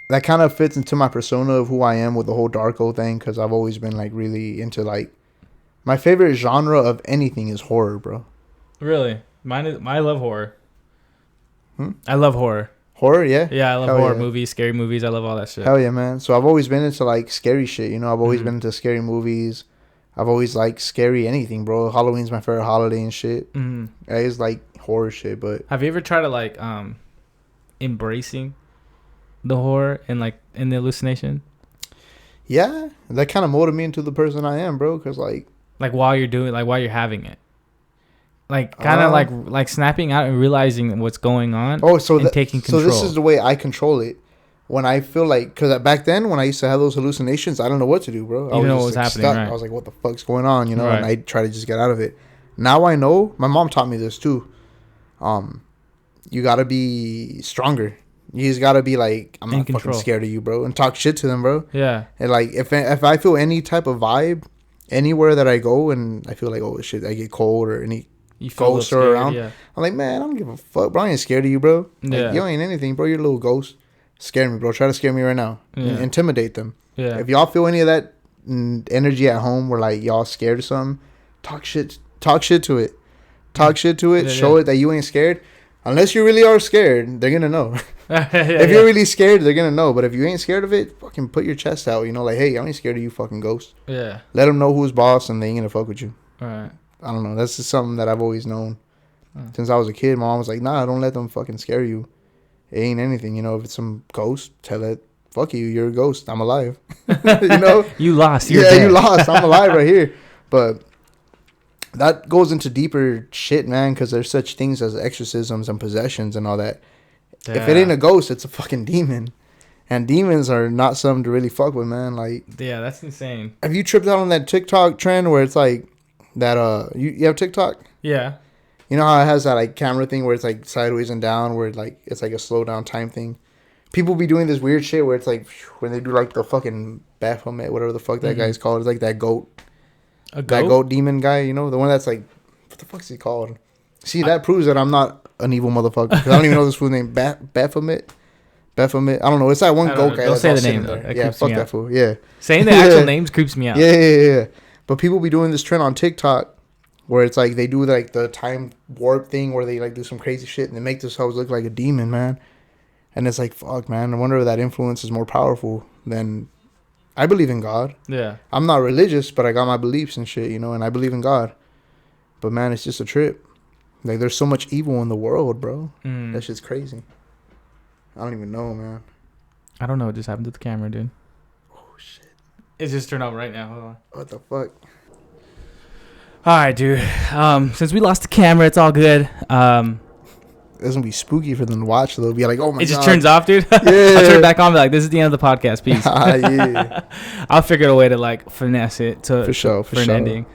that kind of fits into my persona of who I am with the whole Darko thing because I've always been like really into like my favorite genre of anything is horror, bro. Really? I love horror. I love horror. Horror, yeah? Yeah, I love horror movies, scary movies. I love all that shit. Hell yeah, man. So I've always been into like scary shit, you know? I've always been into scary movies. I've always liked scary anything, bro. Halloween's my favorite holiday and shit. I just like horror shit, but... Have you ever tried to like embracing the horror and like in the hallucination? Yeah, that kind of molded me into the person I am, bro, because like... Like while you're having it. Like kind of like snapping out and realizing what's going on. Taking control. So this is the way I control it. When I feel like, because back then when I used to have those hallucinations, I don't know what to do, bro. I was know what was happening. Right. I was like, what the fuck's going on, you know? Right. And I try to just get out of it. Now I know. My mom taught me this too. You gotta be stronger. You just gotta be like, I'm not fucking scared of you, bro, and talk shit to them, bro. Yeah. And like, if I feel any type of vibe anywhere that I go, and I feel like, oh shit, I get cold or any ghosts are around, I'm like, man, I don't give a fuck, bro. I ain't scared of you, bro. Like, you ain't anything, bro. You're a little ghost. Scare me, bro. Try to scare me right now. Intimidate them. Yeah. If y'all feel any of that energy at home where like y'all scared of something, talk shit to it. Talk shit to it. Show it that you ain't scared. Unless you really are scared, they're gonna know. If you're really scared, they're gonna know. But if you ain't scared of it, fucking put your chest out. You know, like, hey, I ain't scared of you, fucking ghost. Yeah. Let them know who's boss, and they ain't gonna fuck with you. All right. I don't know. That's just something that I've always known since I was a kid. My mom was like, nah, don't let them fucking scare you. It ain't anything. You know, if it's some ghost, tell it, fuck you, you're a ghost. I'm alive. You know? You lost. You lost. I'm alive right here. But that goes into deeper shit, man, because there's such things as exorcisms and possessions and all that. Yeah. If it ain't a ghost, it's a fucking demon. And demons are not something to really fuck with, man. Like, yeah, that's insane. Have you tripped out on that TikTok trend where it's like that, you have TikTok? Yeah. You know how it has that like camera thing where it's like sideways and down, where like it's like a slow down time thing. People be doing this weird shit where it's like when they do like the fucking Baphomet, whatever the fuck that guy's called. It's like that goat. A goat? That goat demon guy, you know, the one that's like, what the fuck's he called? See, that proves that I'm not an evil motherfucker. I don't even know this fool's name. Baphomet. I don't know. It's that one goat guy. Don't say the name though. Yeah, fuck that fool. Yeah. Saying the actual names creeps me out. Yeah. But people be doing this trend on TikTok where it's like they do like the time warp thing where they like do some crazy shit and they make themselves look like a demon, man. And it's like, fuck, man. I wonder if that influence is more powerful than... I believe in God. Yeah. I'm not religious, but I got my beliefs and shit, you know, and I believe in God. But, man, it's just a trip. Like, there's so much evil in the world, bro. That shit's crazy. I don't even know, man. I don't know what just happened to the camera, dude. Oh, shit. It's just turned on right now. Hold on. What the fuck? All right, dude. Since we lost the camera, it's all good. It's gonna be spooky for them to watch. They'll be like, "Oh my god!" It just turns off, dude. Yeah. I'll turn it back on. Be like, "This is the end of the podcast." Peace. Yeah. I'll figure a way to like finesse it to for an sure. ending.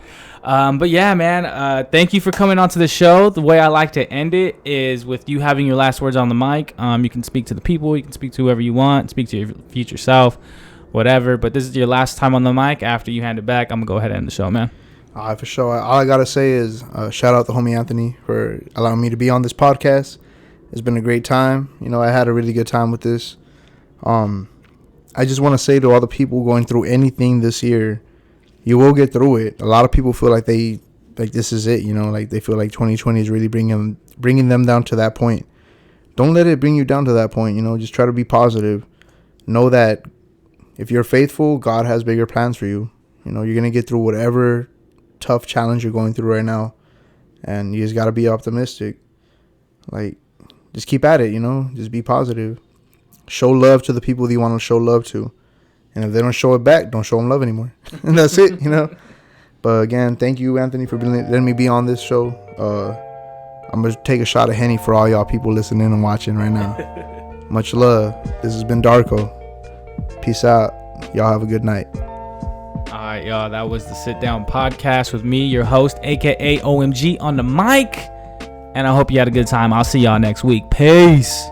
But yeah, man. Thank you for coming onto the show. The way I like to end it is with you having your last words on the mic. You can speak to the people. You can speak to whoever you want. Speak to your future self, whatever. But this is your last time on the mic. After you hand it back, I'm gonna go ahead and end the show, man. For sure. All I gotta say is shout out to homie Anthony for allowing me to be on this podcast. It's been a great time. You know, I had a really good time with this. I just want to say to all the people going through anything this year, you will get through it. A lot of people feel like this is it. You know, like they feel like 2020 is really bringing them down to that point. Don't let it bring you down to that point. You know, just try to be positive. Know that if you're faithful, God has bigger plans for you. You know, you're gonna get through whatever tough challenge you're going through right now, and you just got to be optimistic. Like, just keep at it, you know, just be positive. Show love to the people that you want to show love to, and if they don't show it back, don't show them love anymore. And that's it, you know. But again, thank you, Anthony, for letting me be on this show. I'm gonna take a shot of Henny for all y'all people listening and watching right now. Much love. This has been Darko. Peace out. Y'all have a good night. All right, y'all. That was the Sit Down Podcast with me, your host, aka OMG, on the mic. And I hope you had a good time. I'll see y'all next week. Peace.